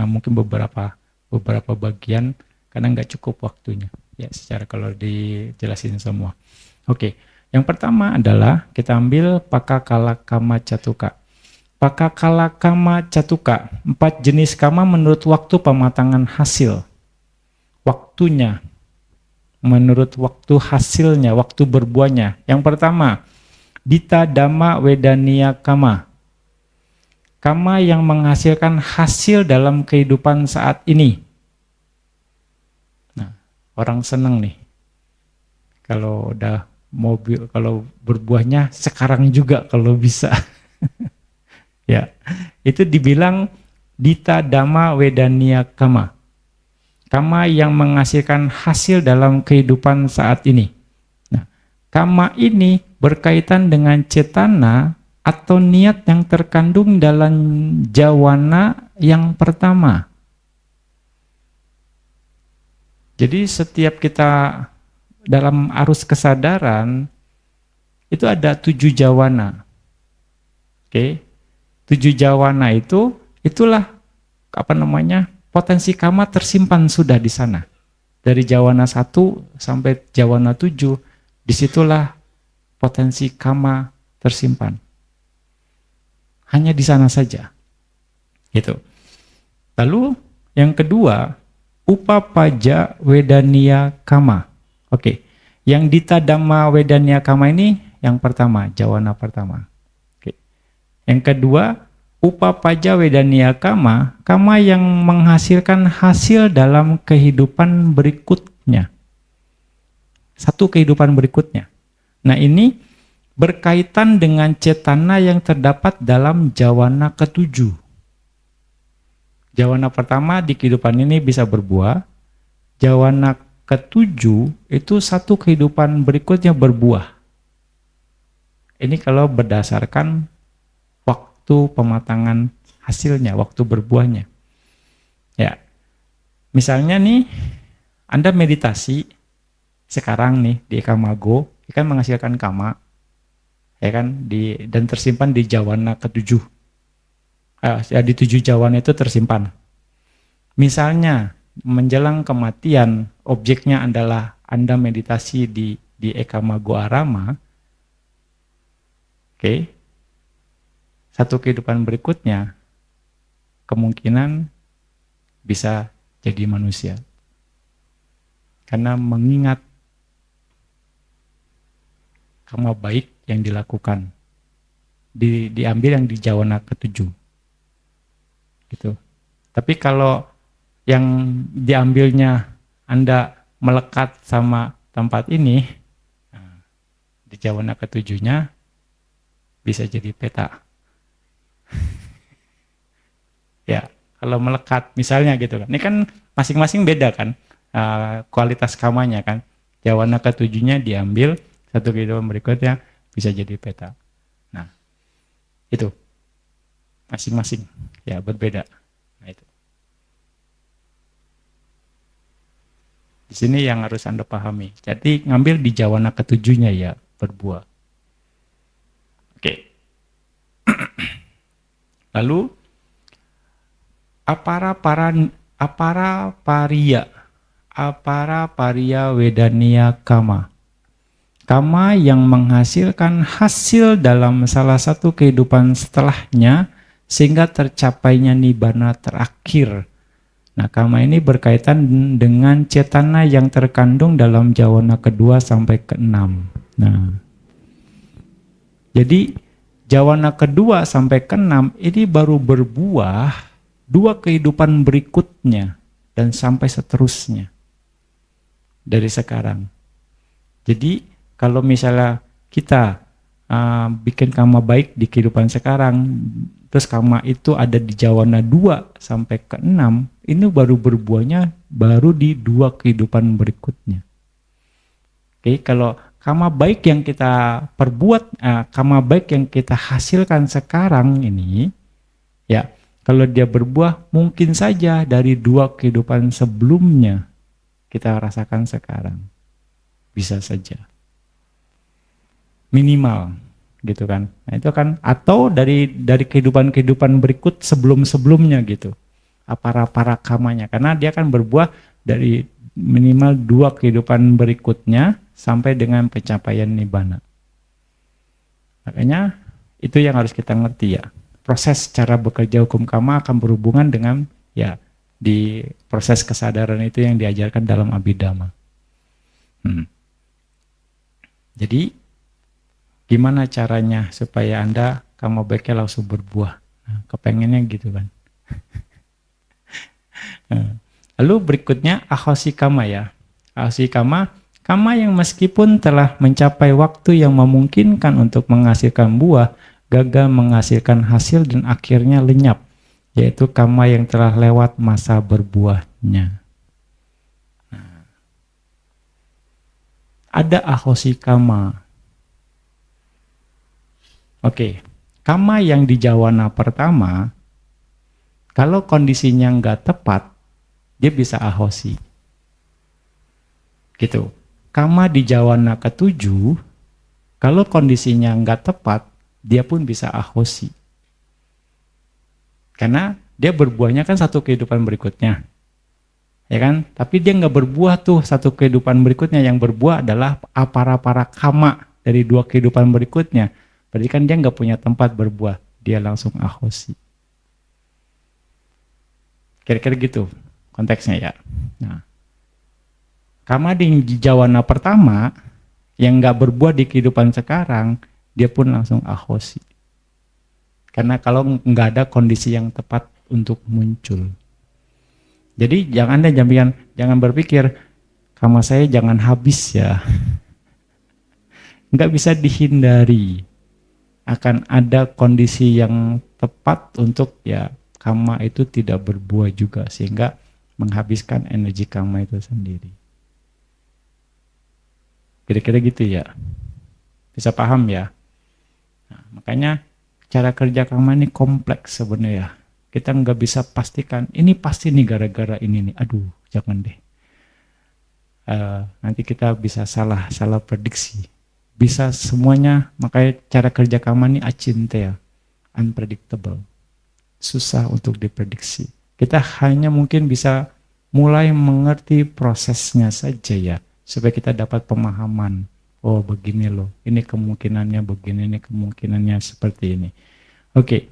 A: mungkin beberapa bagian karena nggak cukup waktunya. Ya, secara kalau dijelasin semua. Oke. Yang pertama adalah kita ambil pakakala kama catuka. Pakakala kama catuka, 4 jenis kama menurut waktu pematangan hasil. Waktunya, menurut waktu hasilnya, waktu berbuahnya. Yang pertama, dita dhamma wedaniya kama. Kama yang menghasilkan hasil dalam kehidupan saat ini. Nah, orang seneng nih. Kalau udah mobil, kalau berbuahnya sekarang juga kalau bisa. Ya, itu dibilang dita dhamma wedaniya kama. Kama yang menghasilkan hasil dalam kehidupan saat ini. Nah, kama ini berkaitan dengan cetana atau niat yang terkandung dalam jawana yang pertama. Jadi setiap kita dalam arus kesadaran itu ada 7 jawana. Oke. 7 jawana itulah potensi kama tersimpan sudah di sana. Dari jawana 1 sampai jawana 7, disitulah potensi kama tersimpan. Hanya di sana saja. Gitu. Lalu yang kedua, upapaja wedaniya kama. Oke, yang dita dhamma wedaniya kama ini yang pertama, jawana pertama. Oke. Yang kedua, upapaja wedaniya kama, kama yang menghasilkan hasil dalam kehidupan berikutnya. Satu kehidupan berikutnya. Nah, ini berkaitan dengan cetana yang terdapat dalam jawana ke-7. Jawana pertama di kehidupan ini bisa berbuah. Jawana ke-7 itu satu kehidupan berikutnya berbuah. Ini kalau berdasarkan waktu pematangan hasilnya, waktu berbuahnya. Ya, misalnya nih, Anda meditasi sekarang nih di Ekamago, kan menghasilkan kama, ya kan, dan tersimpan di jawana ke-7. Ya, di 7 jawana itu tersimpan. Misalnya menjelang kematian, objeknya adalah Anda meditasi di Ekamago Arama. Oke. Satu kehidupan berikutnya kemungkinan bisa jadi manusia. Karena mengingat kama baik yang dilakukan. Diambil yang di jawana ke-7. Gitu. Tapi kalau yang diambilnya Anda melekat sama tempat ini, di jawana ke-7-nya bisa jadi peta. Ya, kalau melekat misalnya gitu kan. Ini kan masing-masing beda kan kualitas kamanya kan. Jawana ke-7-nya diambil, satu kehidupan berikutnya bisa jadi peta. Nah, itu masing-masing ya berbeda. Nah, itu. Di sini yang harus Anda pahami. Jadi ngambil di jawana ke-7-nya ya berbuah. Lalu apara paria wedania kama. Kama yang menghasilkan hasil dalam salah satu kehidupan setelahnya sehingga tercapainya nibbana terakhir. Nah, kama ini berkaitan dengan cetana yang terkandung dalam jawana kedua sampai keenam. Nah, jadi jawana kedua sampai keenam ini baru berbuah 2 kehidupan berikutnya dan sampai seterusnya dari sekarang. Jadi kalau misalnya kita bikin kama baik di kehidupan sekarang, terus kama itu ada di jawana 2 sampai ke 6, ini baru berbuahnya baru di 2 kehidupan berikutnya. Oke, kalau kama baik yang kita perbuat, kama baik yang kita hasilkan sekarang ini, ya kalau dia berbuah mungkin saja dari 2 kehidupan sebelumnya kita rasakan sekarang. Bisa saja. Minimal gitu kan. Nah, itu kan atau dari kehidupan-kehidupan berikut sebelum-sebelumnya gitu. Para kamanya karena dia kan berbuah dari minimal 2 kehidupan berikutnya sampai dengan pencapaian nibbana. Makanya itu yang harus kita ngerti ya. Proses cara bekerja hukum kama akan berhubungan dengan ya di proses kesadaran itu yang diajarkan dalam Abhidhamma. Jadi gimana caranya supaya Anda kama baiknya langsung berbuah? Nah, kepengennya gitu kan. Lalu berikutnya ahosi kama ya. Ahosi kama, kama yang meskipun telah mencapai waktu yang memungkinkan untuk menghasilkan buah, gagal menghasilkan hasil dan akhirnya lenyap, yaitu kama yang telah lewat masa berbuahnya. Nah, ada ahosi kama. Oke, kama yang di jawana pertama, kalau kondisinya nggak tepat, dia bisa ahosi. Gitu. Kama di jawana ketujuh, kalau kondisinya nggak tepat, dia pun bisa ahosi. Karena dia berbuahnya kan satu kehidupan berikutnya. Ya kan? Tapi dia nggak berbuah tuh satu kehidupan berikutnya. Yang berbuah adalah para kama dari 2 kehidupan berikutnya. Berarti kan dia nggak punya tempat berbuah, dia langsung ahosi. Kira-kira gitu konteksnya ya. Nah, kama di jawana pertama yang nggak berbuah di kehidupan sekarang, dia pun langsung ahosi. Karena kalau nggak ada kondisi yang tepat untuk muncul. Jadi jangan berpikir kama saya jangan habis ya. Nggak bisa dihindari. Akan ada kondisi yang tepat untuk ya kama itu tidak berbuah juga sehingga menghabiskan energi kama itu sendiri. Kira-kira gitu ya. Bisa paham ya? Nah, makanya cara kerja kama ini kompleks sebenarnya. Kita nggak bisa pastikan ini pasti nih gara-gara ini nih. Aduh, jangan deh. Nanti kita bisa salah prediksi. Bisa semuanya, makanya cara kerja kama ini acintea, unpredictable, susah untuk diprediksi. Kita hanya mungkin bisa mulai mengerti prosesnya saja ya, supaya kita dapat pemahaman. Oh begini loh, ini kemungkinannya begini, ini kemungkinannya seperti ini. Oke,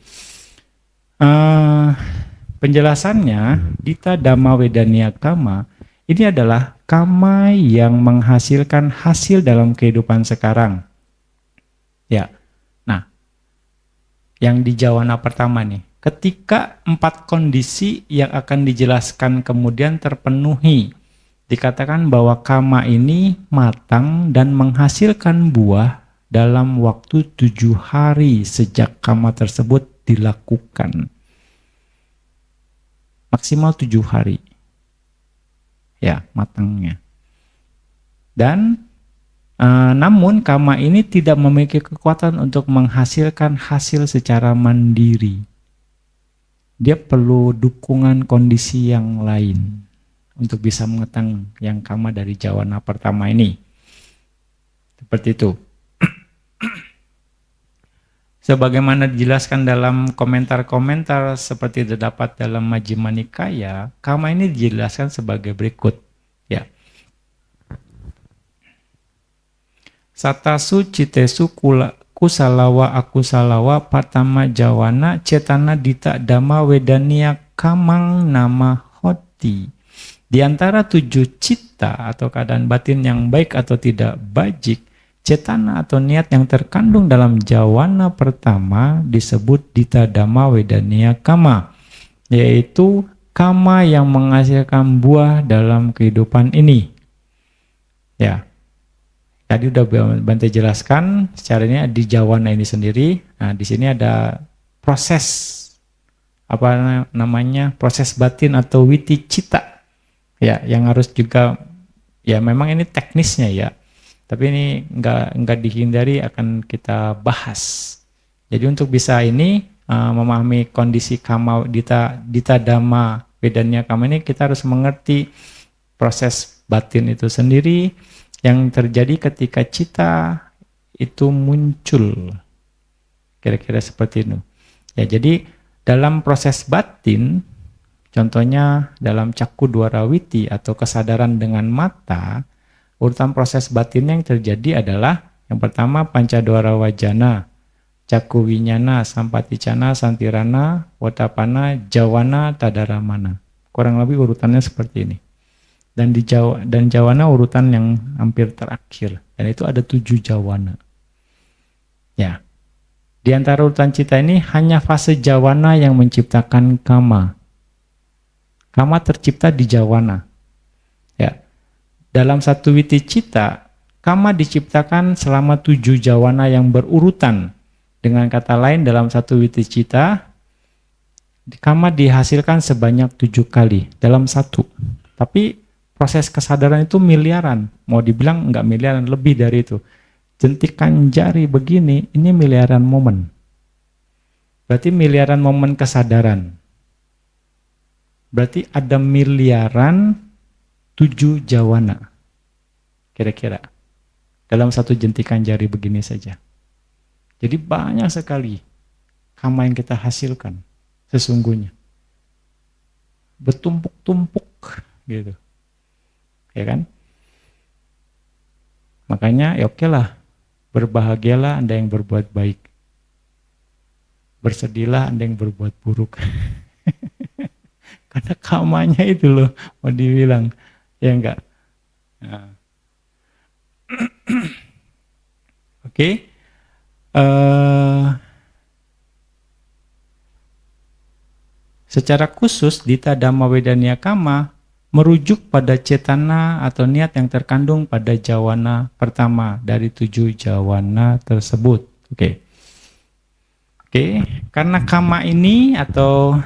A: penjelasannya Dita Dhamma Wedania Kama ini adalah kama yang menghasilkan hasil dalam kehidupan sekarang. Ya, nah, yang di jawana pertama nih, ketika 4 kondisi yang akan dijelaskan kemudian terpenuhi, dikatakan bahwa kama ini matang dan menghasilkan buah dalam waktu 7 hari sejak kama tersebut dilakukan. Maksimal 7 hari. Ya, matangnya. Dan namun kama ini tidak memiliki kekuatan untuk menghasilkan hasil secara mandiri. Dia perlu dukungan kondisi yang lain untuk bisa mengetang yang kama dari jawana pertama ini. Seperti itu. Sebagaimana dijelaskan dalam komentar-komentar seperti terdapat dalam Majjhima Nikaya, kama ini dijelaskan sebagai berikut. Ya. Satasu citesu kusalawa akusalawa patama jawana cetana dita dhamma wedania kamang nama hoti. Di antara 7 cita atau keadaan batin yang baik atau tidak bajik, cetana atau niat yang terkandung dalam jawana pertama disebut dita dhamma wedania kama, yaitu kama yang menghasilkan buah dalam kehidupan ini. Ya, tadi udah Bante jelaskan secara ini di jawana ini sendiri. Nah, di sini ada proses apa namanya, proses batin atau witi cita. Ya, yang harus juga, ya memang ini teknisnya ya. Tapi ini nggak dihindari, akan kita bahas. Jadi untuk bisa ini memahami kondisi kama dita dhamma wedania kama ini, kita harus mengerti proses batin itu sendiri yang terjadi ketika cita itu muncul. Kira-kira seperti itu. Ya, jadi dalam proses batin, contohnya dalam cakku dwarawiti atau kesadaran dengan mata, urutan proses batin yang terjadi adalah yang pertama pancadwara wajana, cakku winyana, sampaticana, santirana, watapana, jawana, tadaramana. Kurang lebih urutannya seperti ini. Dan di jawana urutan yang hampir terakhir. Dan itu ada 7 jawana. Ya. Di antara urutan cita ini hanya fase jawana yang menciptakan kama. Kama tercipta di jawana. Ya. Dalam satu witi cita, kama diciptakan selama 7 jawana yang berurutan. Dengan kata lain, dalam satu witi cita, kama dihasilkan sebanyak 7 kali dalam satu. Tapi proses kesadaran itu miliaran. Mau dibilang enggak miliaran, lebih dari itu. Jentikan jari begini, ini miliaran momen. Berarti miliaran momen kesadaran. Berarti ada miliaran 7 jawana, kira-kira, dalam satu jentikan jari begini saja. Jadi banyak sekali kama yang kita hasilkan sesungguhnya. Bertumpuk-tumpuk gitu. Ya kan? Makanya ya oke lah, berbahagialah Anda yang berbuat baik. Bersedihlah Anda yang berbuat buruk. Karena kamanya itu loh, mau dibilang. Ya enggak? Nah. Oke. Secara khusus dita dhamma wedania kama merujuk pada cetana atau niat yang terkandung pada jawana pertama dari 7 jawana tersebut. Oke. Karena kama ini atau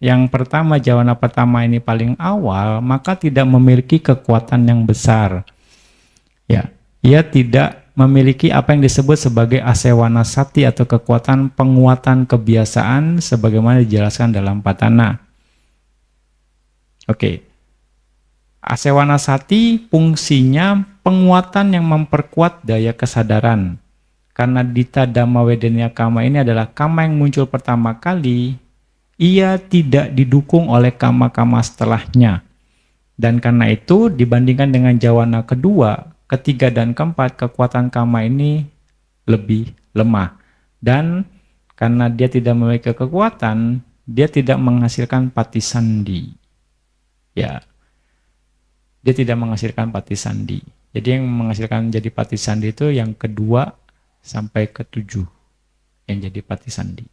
A: yang pertama, jawana pertama ini paling awal, maka tidak memiliki kekuatan yang besar. Ya, ia tidak memiliki apa yang disebut sebagai asewana sati atau kekuatan penguatan kebiasaan sebagaimana dijelaskan dalam Patana. Oke. Asewana sati fungsinya penguatan yang memperkuat daya kesadaran. Karena dita dhamma wedania kama ini adalah kama yang muncul pertama kali, ia tidak didukung oleh kama-kama setelahnya. Dan karena itu dibandingkan dengan jawana kedua, ketiga dan keempat, kekuatan kama ini lebih lemah. Dan karena dia tidak memiliki kekuatan, dia tidak menghasilkan patisandi. Ya, dia tidak menghasilkan patisandi. Jadi yang menghasilkan jadi patisandi itu yang kedua sampai ke-7 yang jadi patisandi.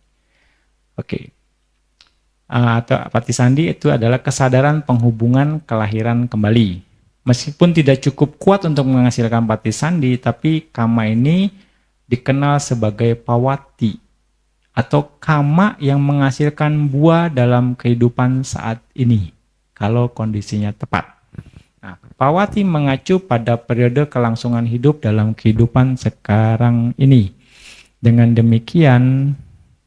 A: Oke. Atau patisandi itu adalah kesadaran penghubungan kelahiran kembali. Meskipun tidak cukup kuat untuk menghasilkan patisandi, tapi kama ini dikenal sebagai pawati atau kama yang menghasilkan buah dalam kehidupan saat ini kalau kondisinya tepat. Nah, pawati mengacu pada periode kelangsungan hidup dalam kehidupan sekarang ini. Dengan demikian,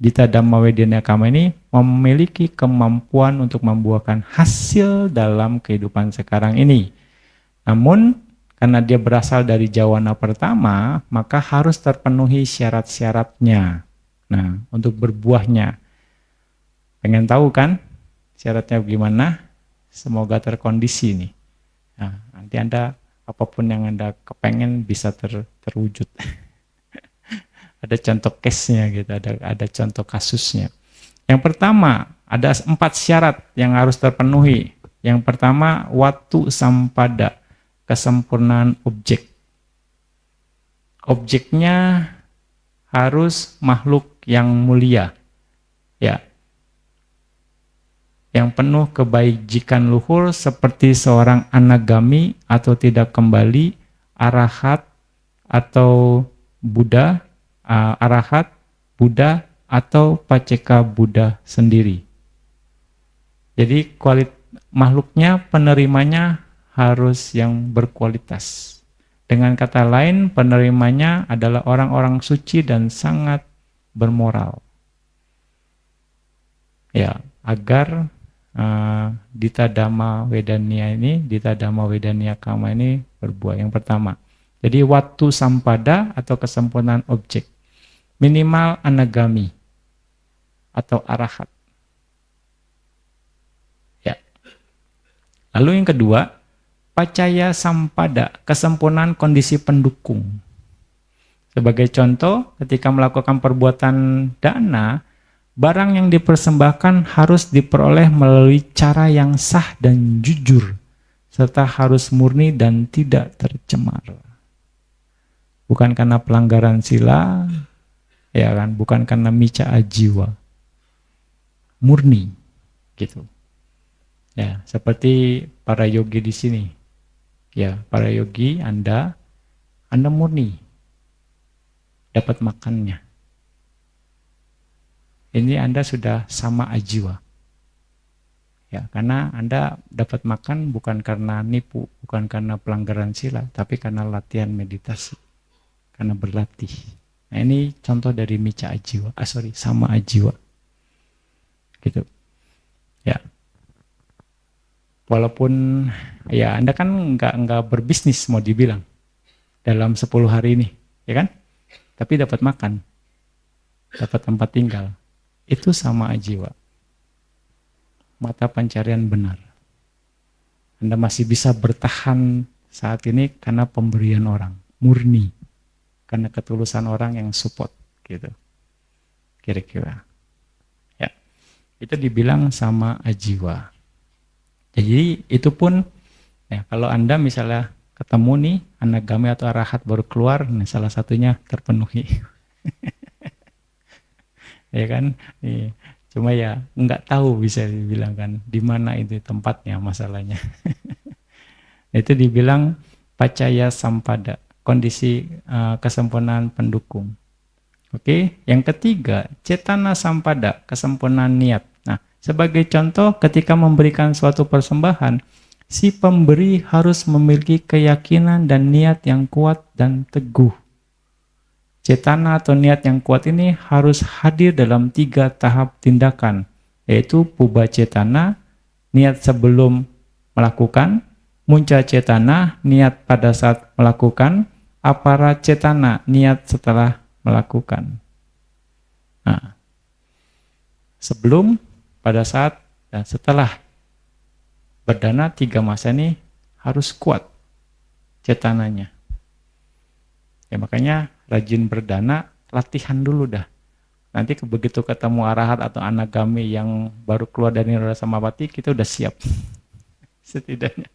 A: dita dhamma wedania kama ini memiliki kemampuan untuk membuahkan hasil dalam kehidupan sekarang ini. Namun, karena dia berasal dari jawana pertama, maka harus terpenuhi syarat-syaratnya. Nah, untuk berbuahnya, pengen tahu kan syaratnya gimana? Semoga terkondisi nih. Nah, nanti Anda apapun yang Anda kepengen bisa terwujud. Ada contoh case-nya gitu, ada contoh kasusnya. Yang pertama, ada 4 syarat yang harus terpenuhi. Yang pertama, watu sampada, kesempurnaan objek. Objeknya harus makhluk yang mulia. Ya. Yang penuh kebajikan luhur seperti seorang anagami atau tidak kembali, arahat atau Buddha, arahat, Buddha atau paceka Buddha sendiri. Jadi makhluknya, penerimanya harus yang berkualitas. Dengan kata lain, penerimanya adalah orang-orang suci dan sangat bermoral. Ya, agar Dita Dhamma Wedania ini, Dita Dhamma Wedania Kama ini berbuah. Yang pertama, jadi watu sampada atau kesempurnaan objek. Minimal anagami atau arahat. Ya. Lalu yang kedua, pacaya sampada, kesempurnaan kondisi pendukung. Sebagai contoh, ketika melakukan perbuatan dana, barang yang dipersembahkan harus diperoleh melalui cara yang sah dan jujur, serta harus murni dan tidak tercemar. Bukan karena pelanggaran sila, ya kan? Bukan karena mica ajiwa, murni, gitu. Ya, seperti para yogi di sini. Ya, para yogi, Anda murni, dapat makannya. Ini Anda sudah sama ajiwa. Ya, karena Anda dapat makan bukan karena nipu, bukan karena pelanggaran sila, tapi karena latihan meditasi. Karena berlatih. Nah, ini contoh dari mica ajiwa. Sama ajiwa. Gitu. Ya. Walaupun ya Anda kan enggak berbisnis mau dibilang dalam 10 hari ini, ya kan? Tapi dapat makan. Dapat tempat tinggal. Itu sama ajiwa. Mata pencarian benar. Anda masih bisa bertahan saat ini karena pemberian orang, murni. Karena ketulusan orang yang support, gitu. Kira-kira. Ya. Itu dibilang sama ajiwa. Jadi itu pun, ya, kalau Anda misalnya ketemu nih, anagami atau arahat baru keluar, nah salah satunya terpenuhi. Ya kan, cuma ya nggak tahu bisa dibilang kan di mana itu tempatnya masalahnya. Itu dibilang pacaya sampada, kondisi kesempurnaan pendukung. Oke, yang ketiga cetana sampada, kesempurnaan niat. Nah, sebagai contoh ketika memberikan suatu persembahan, si pemberi harus memiliki keyakinan dan niat yang kuat dan teguh. Cetana atau niat yang kuat ini harus hadir dalam 3 tahap tindakan, yaitu puba cetana, niat sebelum melakukan, munca cetana, niat pada saat melakukan, apara cetana, niat setelah melakukan. Nah, sebelum, pada saat, dan setelah berdana 3 masa ini harus kuat cetananya. Ya makanya rajin berdana, latihan dulu dah. Nanti begitu ketemu arahat atau anagami yang baru keluar dari Nirodha Samapatti, kita udah siap. Setidaknya.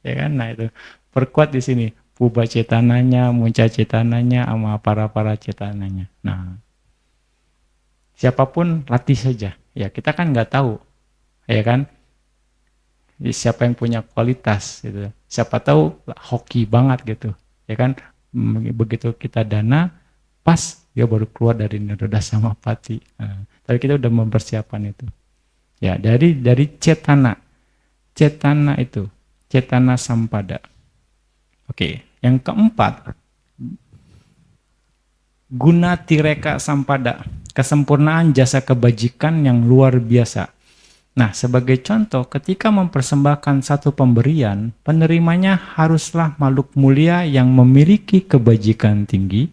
A: Ya kan? Nah itu. Perkuat di sini. Puba cetananya, munca cetananya, sama para cetananya. Nah. Siapapun latih saja. Ya kita kan nggak tahu. Ya kan? Siapa yang punya kualitas gitu. Siapa tahu hoki banget gitu. Ya kan? Begitu kita dana, pas dia baru keluar dari Nirodha Samapatti. Nah, tapi kita udah mempersiapkan itu. Ya, dari cetana. Cetana itu, cetana sampada. Oke, yang keempat, guna tireka sampada, kesempurnaan jasa kebajikan yang luar biasa. Nah, sebagai contoh, ketika mempersembahkan satu pemberian, penerimanya haruslah makhluk mulia yang memiliki kebajikan tinggi,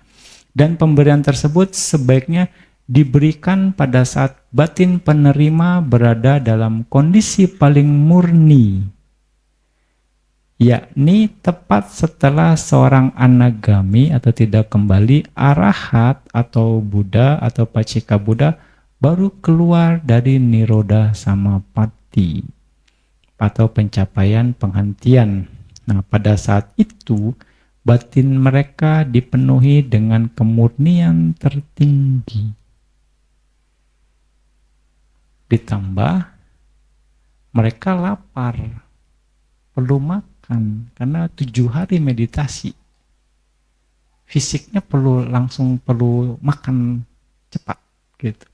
A: dan pemberian tersebut sebaiknya diberikan pada saat batin penerima berada dalam kondisi paling murni, yakni tepat setelah seorang anagami atau tidak kembali, arahat atau Buddha atau Pacika Buddha baru keluar dari nirodha samapatti atau pencapaian penghentian. Nah, pada saat itu batin mereka dipenuhi dengan kemurnian tertinggi. Ditambah mereka lapar, perlu makan, karena 7 hari meditasi. Fisiknya perlu makan cepat gitu.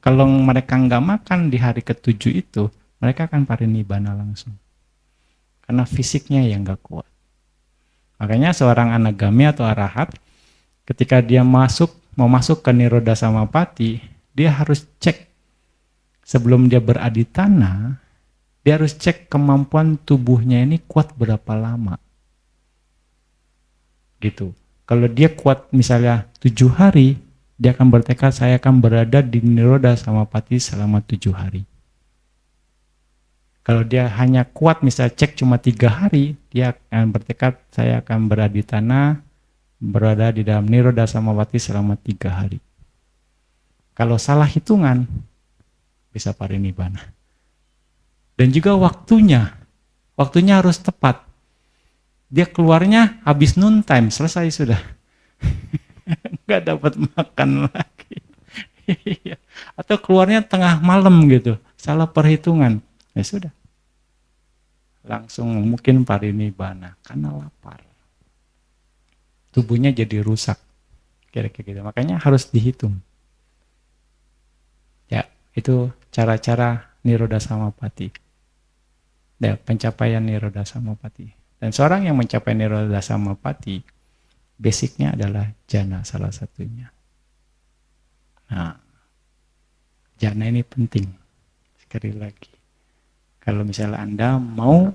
A: Kalau mereka nggak makan di hari ke-7 itu, mereka akan parinibbana langsung. Karena fisiknya yang nggak kuat. Makanya seorang anagami atau arahat, ketika dia mau masuk ke nirodha samapatti, dia harus cek sebelum dia beraditana, dia harus cek kemampuan tubuhnya ini kuat berapa lama. Gitu. Kalau dia kuat misalnya 7 hari, dia akan bertekad saya akan berada di nirodha samapatti selama 7 hari. Kalau dia hanya kuat misalnya cek cuma 3 hari, dia akan bertekad saya akan beraditana, berada di dalam nirodha samapatti selama 3 hari. Kalau salah hitungan, bisa parinibbana. Dan juga waktunya harus tepat. Dia keluarnya habis noon time, selesai sudah. Nggak dapat makan lagi. Atau keluarnya tengah malam gitu, salah perhitungan. Ya sudah, langsung mungkin parinibbana karena lapar. Tubuhnya jadi rusak, kira-kira gitu. Makanya harus dihitung. Ya, itu cara-cara nirodha samapatti. Ya, pencapaian nirodha samapatti. Dan seorang yang mencapai nirodha samapatti, basicnya adalah jhana salah satunya. Nah, jhana ini penting. Sekali lagi. Kalau misalnya Anda mau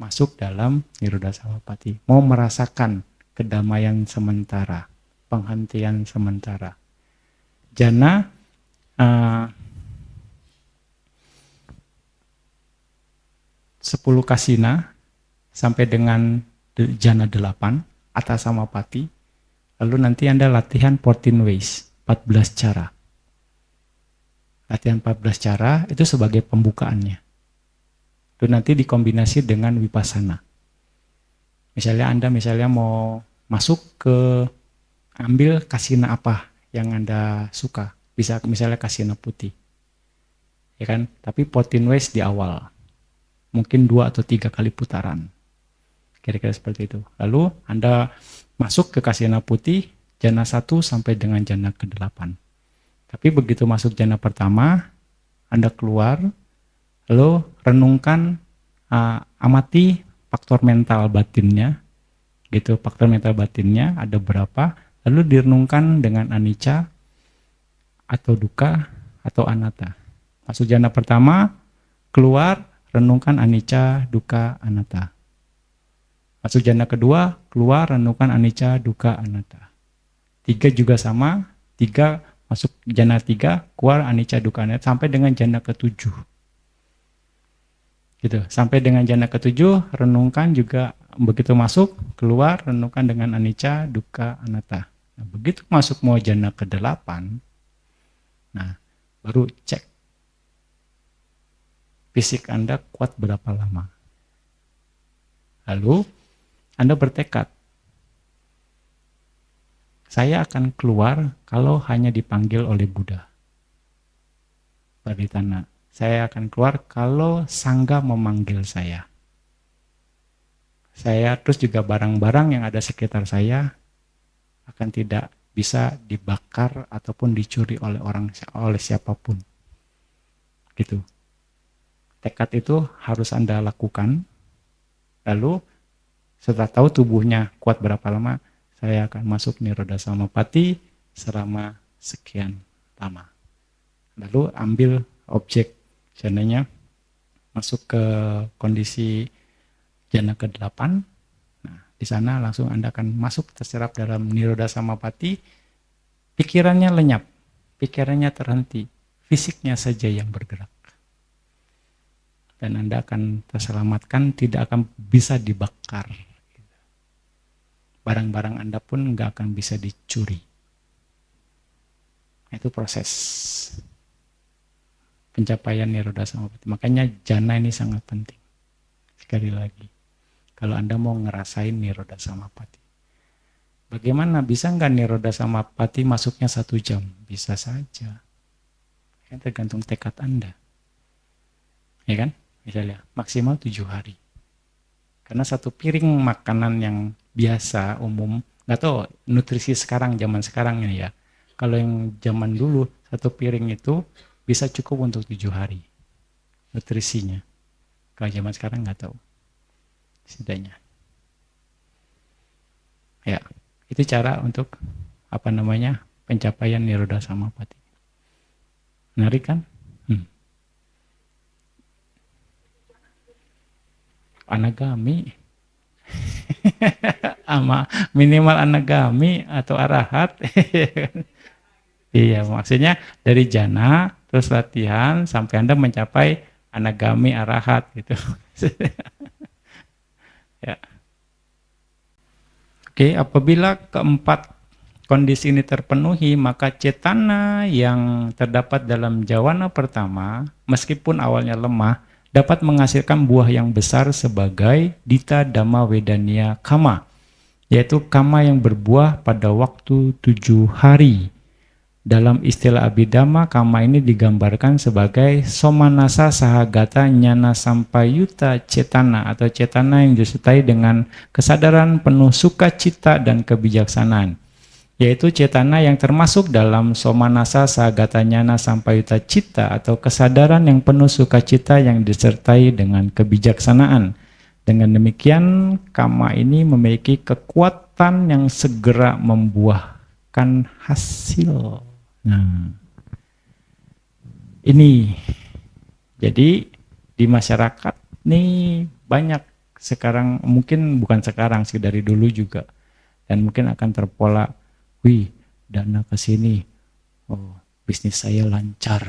A: masuk dalam nirodha samapatti, mau merasakan kedamaian sementara, penghentian sementara. Jhana 10 kasina sampai dengan jhana 8 atas samapatti. Lalu nanti Anda latihan 14 ways, 14 cara. Latihan 14 cara itu sebagai pembukaannya. Itu nanti dikombinasi dengan vipassana. Misalnya Anda mau masuk ke ambil kasina apa yang Anda suka. Bisa misalnya kasina putih. Ya kan? Tapi 14 ways di awal. Mungkin 2 atau 3 kali putaran. Kira-kira seperti itu. Lalu Anda masuk ke kasina putih jhana 1 sampai dengan jhana ke-8. Tapi begitu masuk jhana pertama, Anda keluar, lalu renungkan, amati faktor mental batinnya, gitu. Faktor mental batinnya ada berapa, lalu direnungkan dengan anicca atau dukkha atau anatta. Masuk jhana pertama, keluar, renungkan anicca, dukkha, anatta. Masuk jhana kedua, keluar, renungkan anicca, dukkha, anatta. 3 juga sama, 3 masuk jhana 3, keluar anicca, dukkha, anatta, sampai dengan jhana ke-7. Gitu. Sampai dengan jhana ke-7, renungkan juga begitu masuk, keluar, renungkan dengan anicca, dukkha, anatta. Nah, begitu masuk mau jhana ke-8, nah, baru cek fisik Anda kuat berapa lama. Lalu Anda bertekad, saya akan keluar kalau hanya dipanggil oleh Buddha. Praditana. Saya akan keluar kalau sangga memanggil saya. Saya terus juga barang-barang yang ada sekitar saya akan tidak bisa dibakar ataupun dicuri oleh siapapun. Gitu. Tekad itu harus Anda lakukan. Lalu setelah tahu tubuhnya kuat berapa lama, saya akan masuk nirodha samapatti selama sekian lama. Lalu ambil objek jhananya, masuk ke kondisi jhana ke-8. Nah, di sana langsung Anda akan masuk terserap dalam nirodha samapatti, pikirannya lenyap. pikirannya terhenti, fisiknya saja yang bergerak. Dan Anda akan terselamatkan, tidak akan bisa dibakar. Barang-barang Anda pun nggak akan bisa dicuri. Itu proses pencapaian Nirodha Samapatti. Makanya jana ini sangat penting. Sekali lagi, kalau Anda mau ngerasain Nirodha Samapatti. Bagaimana, bisa nggak Nirodha Samapatti masuknya 1 jam? Bisa saja. Kan tergantung tekad Anda. Ya kan? Misalnya, maksimal 7 hari. Karena 1 piring makanan yang biasa, umum, nggak tahu nutrisi sekarang, zaman sekarang ini ya. Kalau yang zaman dulu, 1 piring itu bisa cukup untuk 7 hari nutrisinya. Kalau zaman sekarang nggak tahu. Setidaknya. Ya, itu cara untuk pencapaian Nirodha Samapatti. Menarik kan? Anagami. Ama minimal anagami atau arahat. Iya, maksudnya dari jana terus latihan sampai Anda mencapai anagami arahat gitu. Ya. Oke, apabila keempat kondisi ini terpenuhi, maka cetana yang terdapat dalam jawana pertama, meskipun awalnya lemah, dapat menghasilkan buah yang besar sebagai dita dhamma wedaniya kama, yaitu kama yang berbuah pada waktu 7 hari. Dalam istilah Abhidhamma, kama ini digambarkan sebagai somanasa sahagata nyana sampayuta cetana, atau cetana yang disertai dengan kesadaran penuh sukacita dan kebijaksanaan, yaitu cetana yang termasuk dalam somanasa sahagata nyana sampayuta cita, atau kesadaran yang penuh sukacita yang disertai dengan kebijaksanaan. Dengan demikian, kama ini memiliki kekuatan yang segera membuahkan hasil. Nah, ini jadi di masyarakat nih banyak sekarang, mungkin bukan sekarang sih, dari dulu juga, dan mungkin akan terpola, wih, dana ke sini, oh, bisnis saya lancar,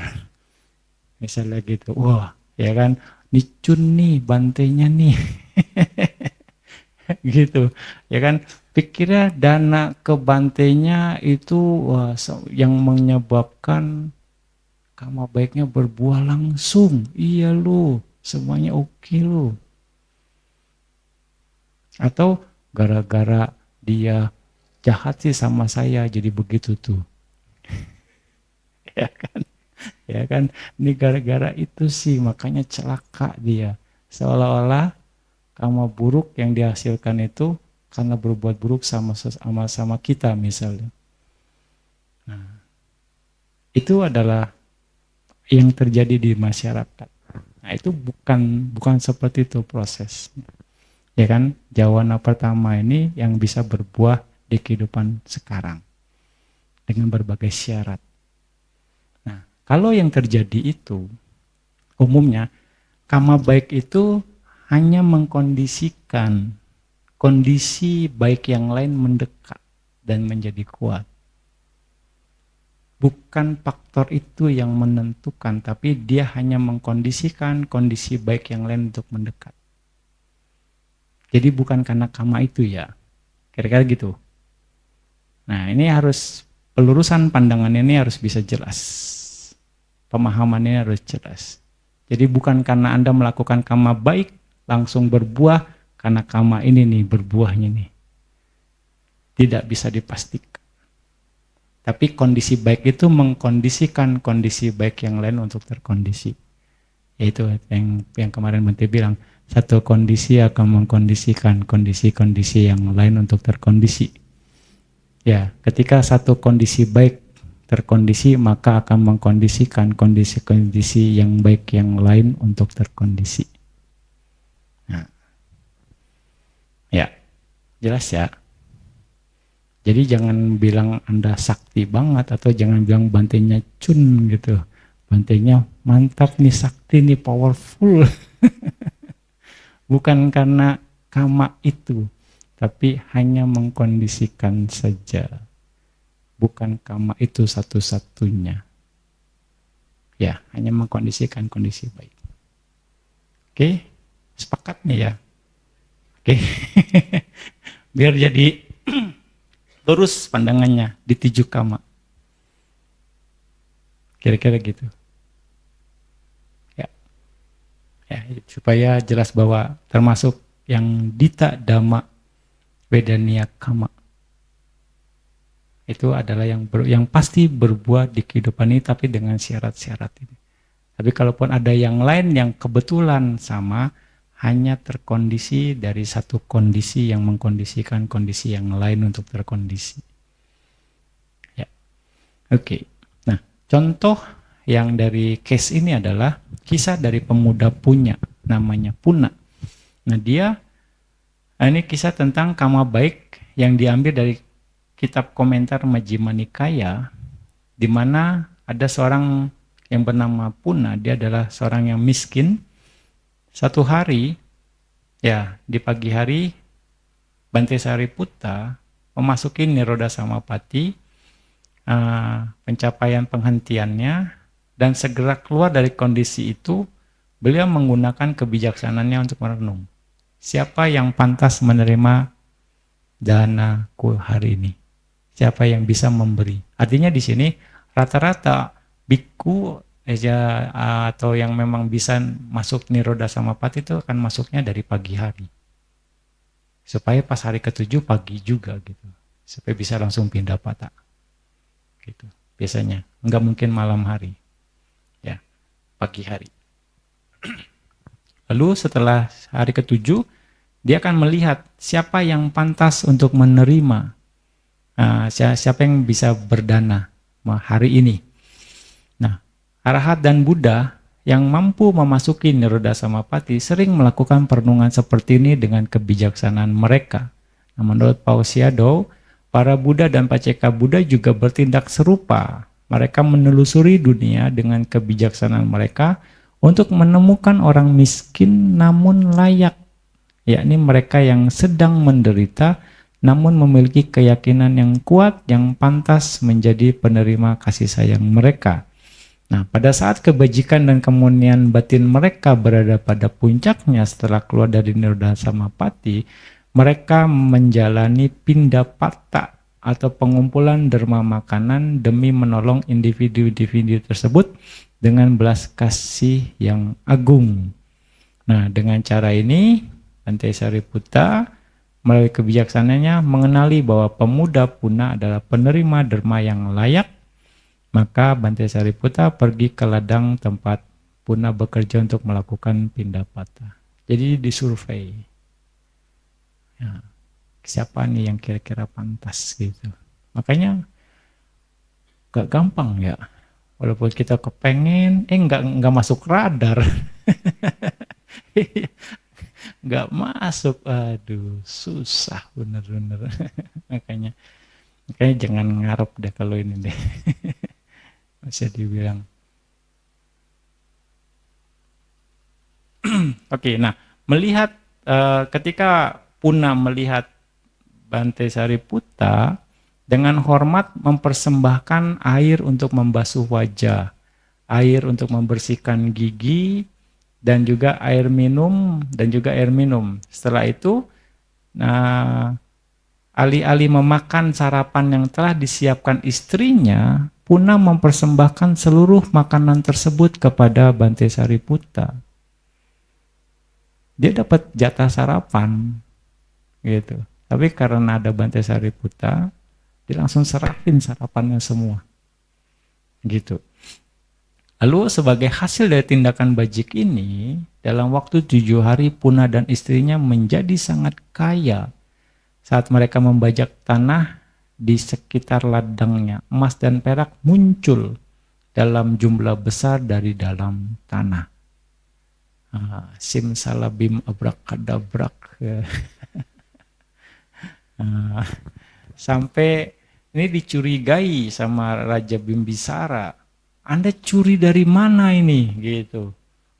A: misalnya gitu, wah, ya kan, nicun nih bantainya nih, gitu, ya kan. Pikirnya dana ke bantainya itu wah, yang menyebabkan kama baiknya berbuah langsung. Iya lu, semuanya oke lu. Atau gara-gara dia jahat sih sama saya, jadi begitu tuh. Ya kan? Ya kan? Ini gara-gara itu sih, makanya celaka dia. Seolah-olah kama buruk yang dihasilkan itu karena berbuat buruk sama kita misalnya. Nah, itu adalah yang terjadi di masyarakat. Nah, itu bukan seperti itu prosesnya. Ya kan? Jawana pertama ini yang bisa berbuah di kehidupan sekarang dengan berbagai syarat. Nah, kalau yang terjadi itu umumnya kama baik itu hanya mengkondisikan kondisi baik yang lain mendekat dan menjadi kuat. Bukan faktor itu yang menentukan, tapi dia hanya mengkondisikan kondisi baik yang lain untuk mendekat. Jadi bukan karena kama itu ya, kira-kira gitu. Nah, ini harus, pelurusan pandangan ini harus bisa jelas. Pemahamannya harus jelas. Jadi bukan karena Anda melakukan kama baik langsung berbuah, karena kama ini nih berbuahnya nih. Tidak bisa dipastikan. Tapi kondisi baik itu mengkondisikan kondisi baik yang lain untuk terkondisi. Yaitu yang kemarin Bante bilang, satu kondisi akan mengkondisikan kondisi-kondisi yang lain untuk terkondisi. Ya, ketika satu kondisi baik terkondisi, maka akan mengkondisikan kondisi-kondisi yang baik yang lain untuk terkondisi. Nah, ya, jelas ya. Jadi jangan bilang Anda sakti banget, atau jangan bilang bantainya cun gitu. Bantainya mantap nih, sakti nih, powerful. Bukan karena kama itu, tapi hanya mengkondisikan saja. bukan kama itu satu-satunya. Ya, hanya mengkondisikan kondisi baik. Oke, sepakat nih ya. Oke, biar jadi lurus pandangannya di 7 kama. Kira-kira gitu. Ya, ya, supaya jelas bahwa termasuk yang dita dhamma wedaniya kama itu adalah yang pasti berbuah di kehidupan ini, tapi dengan syarat-syarat ini. Tapi kalaupun ada yang lain yang kebetulan sama, hanya terkondisi dari satu kondisi yang mengkondisikan kondisi yang lain untuk terkondisi. Ya, oke. Nah, contoh yang dari case ini adalah kisah dari pemuda punya, namanya Puna. Nah, ini kisah tentang kama baik yang diambil dari kitab komentar Majjhima Nikaya, di mana ada seorang yang bernama Puna. Dia adalah seorang yang miskin. Satu hari, ya di pagi hari, Bante Sariputta memasuki Nirodha Samapatti, pencapaian penghentiannya, dan segera keluar dari kondisi itu. Beliau menggunakan kebijaksanaannya untuk merenung. Siapa yang pantas menerima danaku hari ini? Siapa yang bisa memberi? Artinya di sini rata-rata biku atau yang memang bisa masuk Nirodha Samapatti itu akan masuknya dari pagi hari. Supaya pas hari ke-7 pagi juga gitu. Supaya bisa langsung pindah patah. Gitu. Biasanya. Enggak mungkin malam hari. Ya, pagi hari. Lalu setelah hari ke-7, dia akan melihat siapa yang pantas untuk menerima. Siapa yang bisa berdana hari ini. Nah, Arahat dan Buddha yang mampu memasuki Nirodha Samapatti sering melakukan perenungan seperti ini dengan kebijaksanaan mereka. Nah, menurut Pausiado, para Buddha dan Paceka Buddha juga bertindak serupa. Mereka menelusuri dunia dengan kebijaksanaan mereka untuk menemukan orang miskin namun layak, yakni mereka yang sedang menderita namun memiliki keyakinan yang kuat yang pantas menjadi penerima kasih sayang mereka. Nah, pada saat kebajikan dan kemurnian batin mereka berada pada puncaknya setelah keluar dari Nirodha Samapatti, mereka menjalani pindapata atau pengumpulan derma makanan demi menolong individu-individu tersebut dengan belas kasih yang agung. Nah, dengan cara ini, Bante Sariputta melalui kebijaksanaannya mengenali bahwa pemuda Puna adalah penerima derma yang layak. Maka Bante Sariputta pergi ke ladang tempat Puna bekerja untuk melakukan pindapata. Jadi disurvei. Ya, siapa nih yang kira-kira pantas gitu. Makanya gak gampang ya. Walaupun kita kepengen, nggak masuk radar. Nggak masuk, aduh susah bener-bener. Makanya jangan ngarep deh kalau ini deh. Bisa dibilang. Oke, nah melihat ketika Puna melihat Bante Sariputta dengan hormat mempersembahkan air untuk membasuh wajah, air untuk membersihkan gigi, dan juga air minum Setelah itu, nah alih-alih memakan sarapan yang telah disiapkan istrinya, Puna mempersembahkan seluruh makanan tersebut kepada Bante Sariputta. Dia dapat jatah sarapan, gitu. Tapi karena ada Bante Sariputta, dia langsung serahin sarapannya semua, gitu. Lalu sebagai hasil dari tindakan bajik ini, dalam waktu 7 hari Puna dan istrinya menjadi sangat kaya. Saat mereka membajak tanah di sekitar ladangnya, emas dan perak muncul dalam jumlah besar dari dalam tanah. Simsalabim abrakadabrak. Sampai ini dicurigai sama Raja Bimbisara. Anda curi dari mana ini? Gitu.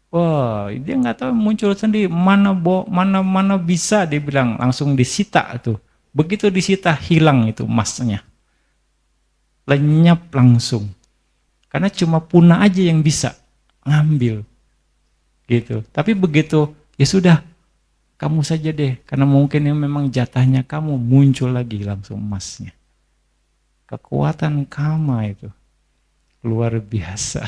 A: Wah, dia nggak tahu, muncul sendiri. Mana bisa, dia bilang, langsung disita tuh. Begitu disita, hilang itu emasnya. lenyap langsung. Karena cuma Puna aja yang bisa ngambil. Gitu. Tapi begitu, ya sudah, kamu saja deh. Karena mungkin yang memang jatahnya kamu, muncul lagi langsung emasnya. Kekuatan Kama itu luar biasa.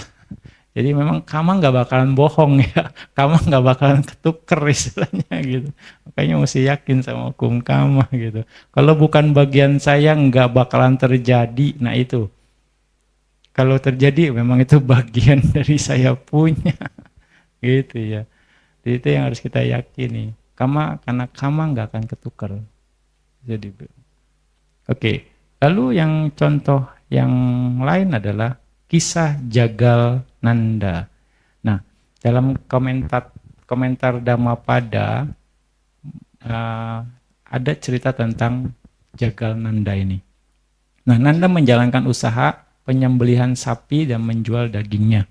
A: Jadi memang Kama nggak bakalan bohong ya. Kama nggak bakalan ketuker istilahnya gitu. Makanya mesti yakin sama hukum Kama gitu. Kalau bukan bagian saya nggak bakalan terjadi. Nah itu. Kalau terjadi memang itu bagian dari saya punya. Gitu ya. Jadi itu yang harus kita yakini. Karena Kama nggak akan ketukar. Jadi oke. Lalu yang contoh yang lain adalah kisah Jagal Nanda. Nah, dalam komentar Dhammapada ada cerita tentang Jagal Nanda ini. Nah, Nanda menjalankan usaha penyembelihan sapi dan menjual dagingnya.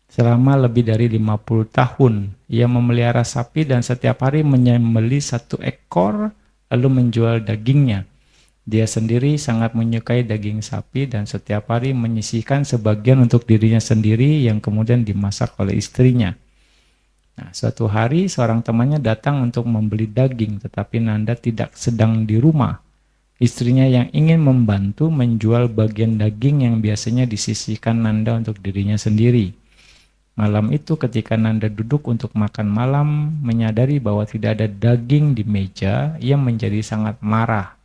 A: Selama lebih dari 50 tahun, ia memelihara sapi dan setiap hari menyembelih 1 ekor lalu menjual dagingnya. Dia sendiri sangat menyukai daging sapi dan setiap hari menyisihkan sebagian untuk dirinya sendiri yang kemudian dimasak oleh istrinya. Nah, suatu hari seorang temannya datang untuk membeli daging, tetapi Nanda tidak sedang di rumah. Istrinya yang ingin membantu menjual bagian daging yang biasanya disisihkan Nanda untuk dirinya sendiri. Malam itu ketika Nanda duduk untuk makan malam, menyadari bahwa tidak ada daging di meja, ia menjadi sangat marah.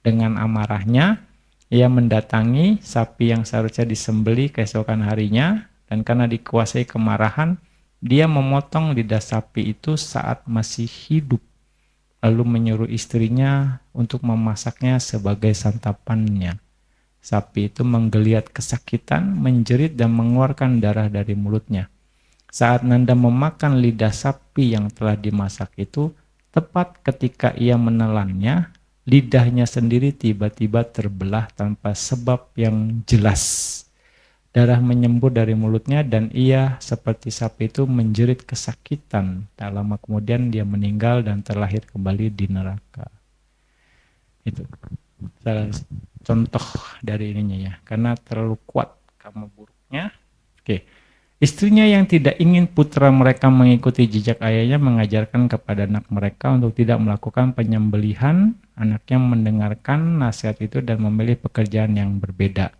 A: Dengan amarahnya, ia mendatangi sapi yang seharusnya disembelih keesokan harinya, dan karena dikuasai kemarahan, dia memotong lidah sapi itu saat masih hidup, lalu menyuruh istrinya untuk memasaknya sebagai santapannya. Sapi itu menggeliat kesakitan, menjerit dan mengeluarkan darah dari mulutnya. Saat Nanda memakan lidah sapi yang telah dimasak itu, tepat ketika ia menelannya, lidahnya sendiri tiba-tiba terbelah tanpa sebab yang jelas. Darah menyembur dari mulutnya dan ia seperti sapi itu menjerit kesakitan. Tak lama kemudian dia meninggal dan terlahir kembali di neraka. Itu salah contoh dari ininya ya. Karena terlalu kuat karma buruknya. Oke. Istrinya yang tidak ingin putra mereka mengikuti jejak ayahnya mengajarkan kepada anak mereka untuk tidak melakukan penyembelihan. Anaknya mendengarkan nasihat itu dan memilih pekerjaan yang berbeda.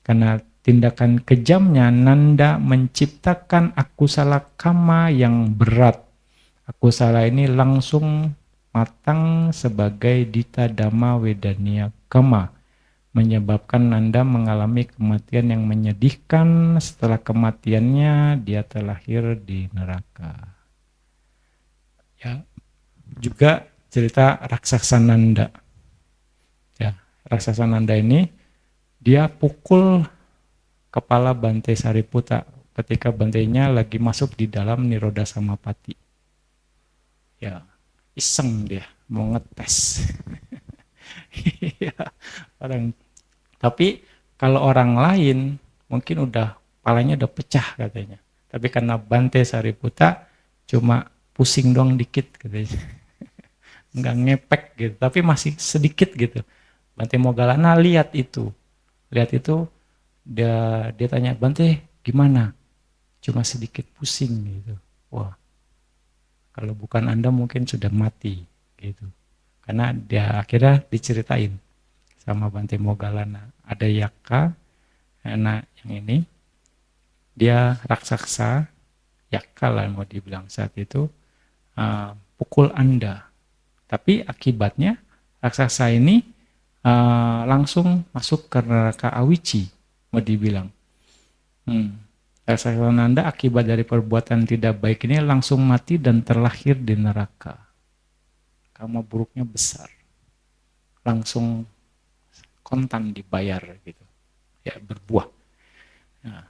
A: Karena tindakan kejamnya, Nanda menciptakan akusala kama yang berat. Akusala ini langsung matang sebagai dita dhamma wedaniya kama, menyebabkan Nanda mengalami kematian yang menyedihkan. Setelah kematiannya, dia terlahir di neraka. Ya, juga cerita raksasa Nanda. Ya, raksasa Nanda ini dia pukul kepala Bante Sariputta ketika bantainya lagi masuk di dalam Nirodha Samapatti. Ya, iseng dia mau ngetes. Ya, orang. Tapi kalau orang lain mungkin udah kepalanya udah pecah katanya. Tapi karena Bante Sariputta cuma pusing doang dikit katanya. Enggak ngepek gitu, tapi masih sedikit gitu. Bante Moggallana lihat itu. Dia tanya, Bante gimana? Cuma sedikit pusing gitu. Wah, kalau bukan Anda mungkin sudah mati gitu. Karena dia akhirnya diceritain sama Bante Moggallana. Ada Yaka, anak yang ini, dia raksasa, Yaka lah mau dibilang saat itu, pukul Anda. Tapi akibatnya raksasa ini langsung masuk ke neraka Awici, mau dibilang. Raksasa Nanda akibat dari perbuatan tidak baik ini langsung mati dan terlahir di neraka. Karma buruknya besar. Langsung kontan dibayar gitu. Ya, berbuah. Nah.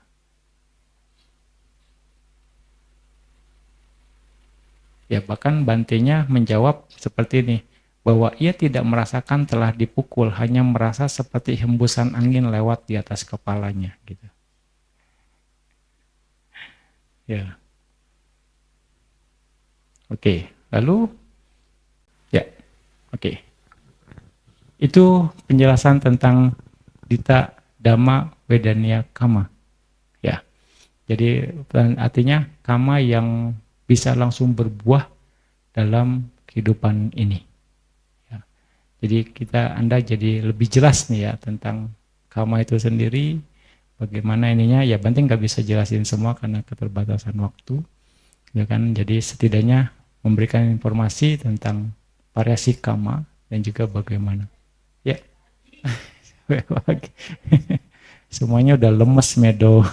A: Ya, bahkan Bantenya menjawab seperti ini, bahwa ia tidak merasakan telah dipukul, hanya merasa seperti hembusan angin lewat di atas kepalanya gitu. Ya. Oke, lalu oke. Itu penjelasan tentang dita Dhamma Vedaniya Kama. Ya. Jadi artinya kama yang bisa langsung berbuah dalam kehidupan ini. Ya. Jadi Anda jadi lebih jelas nih ya tentang kama itu sendiri, bagaimana ininya. Ya penting nggak bisa jelasin semua karena keterbatasan waktu, ya kan. Jadi setidaknya memberikan informasi tentang variasi kama dan juga bagaimana. Ya. Semuanya udah lemes Medo.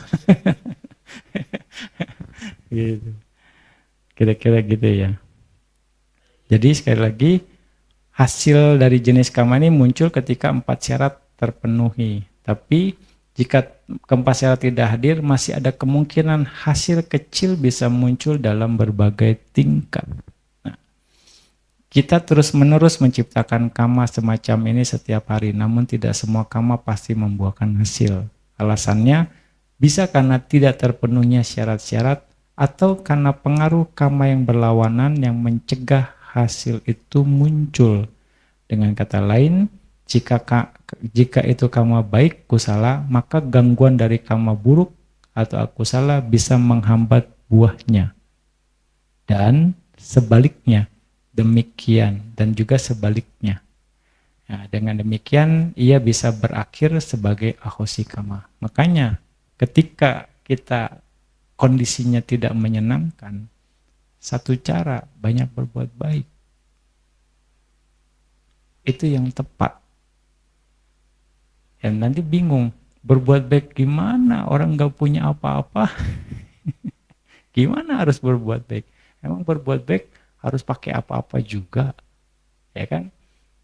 A: Gitu. Kira-kira gitu ya. Jadi sekali lagi hasil dari jenis kama ini muncul ketika 4 syarat terpenuhi. Tapi jika keempat syarat tidak hadir, masih ada kemungkinan hasil kecil bisa muncul dalam berbagai tingkat. Nah, kita terus-menerus menciptakan kama semacam ini setiap hari, namun tidak semua kama pasti membuahkan hasil. Alasannya bisa karena tidak terpenuhnya syarat-syarat atau karena pengaruh kama yang berlawanan yang mencegah hasil itu muncul. Dengan kata lain, jika itu kama baik, kusala, maka gangguan dari kama buruk atau akusala bisa menghambat buahnya. Dan sebaliknya, demikian dan juga sebaliknya. Nah, dengan demikian, ia bisa berakhir sebagai ahosi kama. Makanya, ketika kita kondisinya tidak menyenangkan, satu cara banyak berbuat baik. Itu yang tepat. Dan nanti bingung, berbuat baik gimana? Orang nggak punya apa-apa. Gimana harus berbuat baik? Emang berbuat baik harus pakai apa-apa juga, ya kan?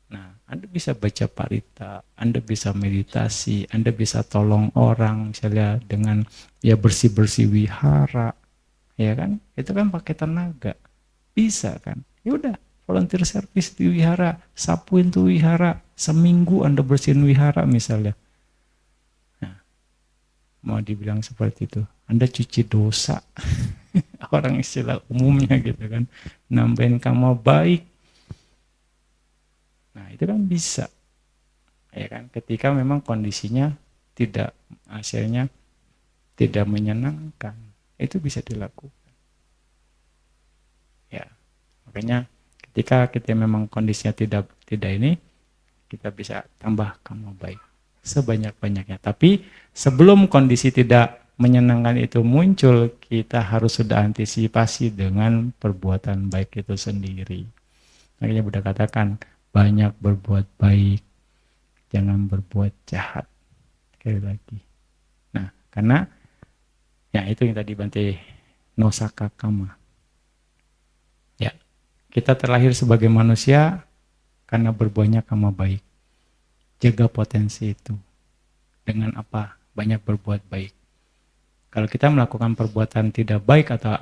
A: Nah, Anda bisa baca parita, Anda bisa meditasi, Anda bisa tolong orang, misalnya dengan ya bersih-bersih wihara, ya kan? Itu kan pakai tenaga, bisa kan? Ya udah, volunteer service di wihara, sapuin tuh wihara, seminggu Anda bersihin wihara misalnya. Nah, mau dibilang seperti itu, Anda cuci dosa, orang istilah umumnya gitu kan, nambahin kama baik. Nah, itu kan bisa, ya kan? Ketika memang kondisinya tidak, hasilnya tidak menyenangkan, itu bisa dilakukan. Ya, makanya ketika kita memang kondisinya tidak ini, kita bisa tambah kama baik sebanyak-banyaknya. Tapi sebelum kondisi tidak menyenangkan itu muncul, kita harus sudah antisipasi dengan perbuatan baik itu sendiri. Makanya Buddha katakan, banyak berbuat baik, jangan berbuat jahat. Sekali lagi. Nah, karena ya itu yang tadi Bante nosaka kama. Ya, kita terlahir sebagai manusia karena berbuatnya kama baik. Jaga potensi itu. Dengan apa? Banyak berbuat baik. Kalau kita melakukan perbuatan tidak baik atau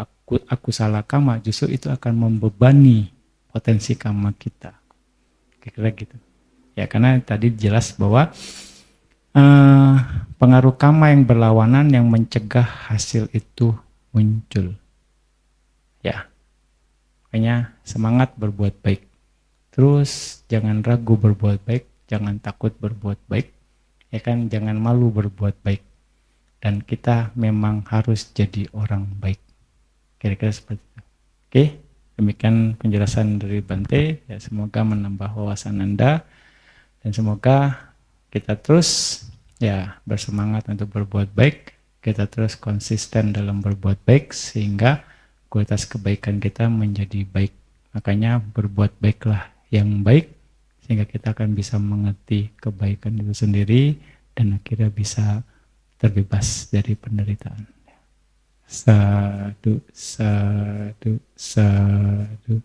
A: aku salah kama, justru itu akan membebani potensi kama kita. Kira-kira gitu. Ya, karena tadi jelas bahwa pengaruh kama yang berlawanan yang mencegah hasil itu muncul. Ya, makanya semangat berbuat baik. Terus jangan ragu berbuat baik, jangan takut berbuat baik, ya kan, jangan malu berbuat baik. Dan kita memang harus jadi orang baik. Kira-kira seperti itu. Oke, demikian penjelasan dari Bante. Ya, semoga menambah wawasan Anda dan semoga kita terus ya bersemangat untuk berbuat baik. Kita terus konsisten dalam berbuat baik sehingga kualitas kebaikan kita menjadi baik. Makanya berbuat baiklah yang baik sehingga kita akan bisa mengerti kebaikan itu sendiri dan akhirnya bisa terbebas dari penderitaan. Sadu, sadu, sadu.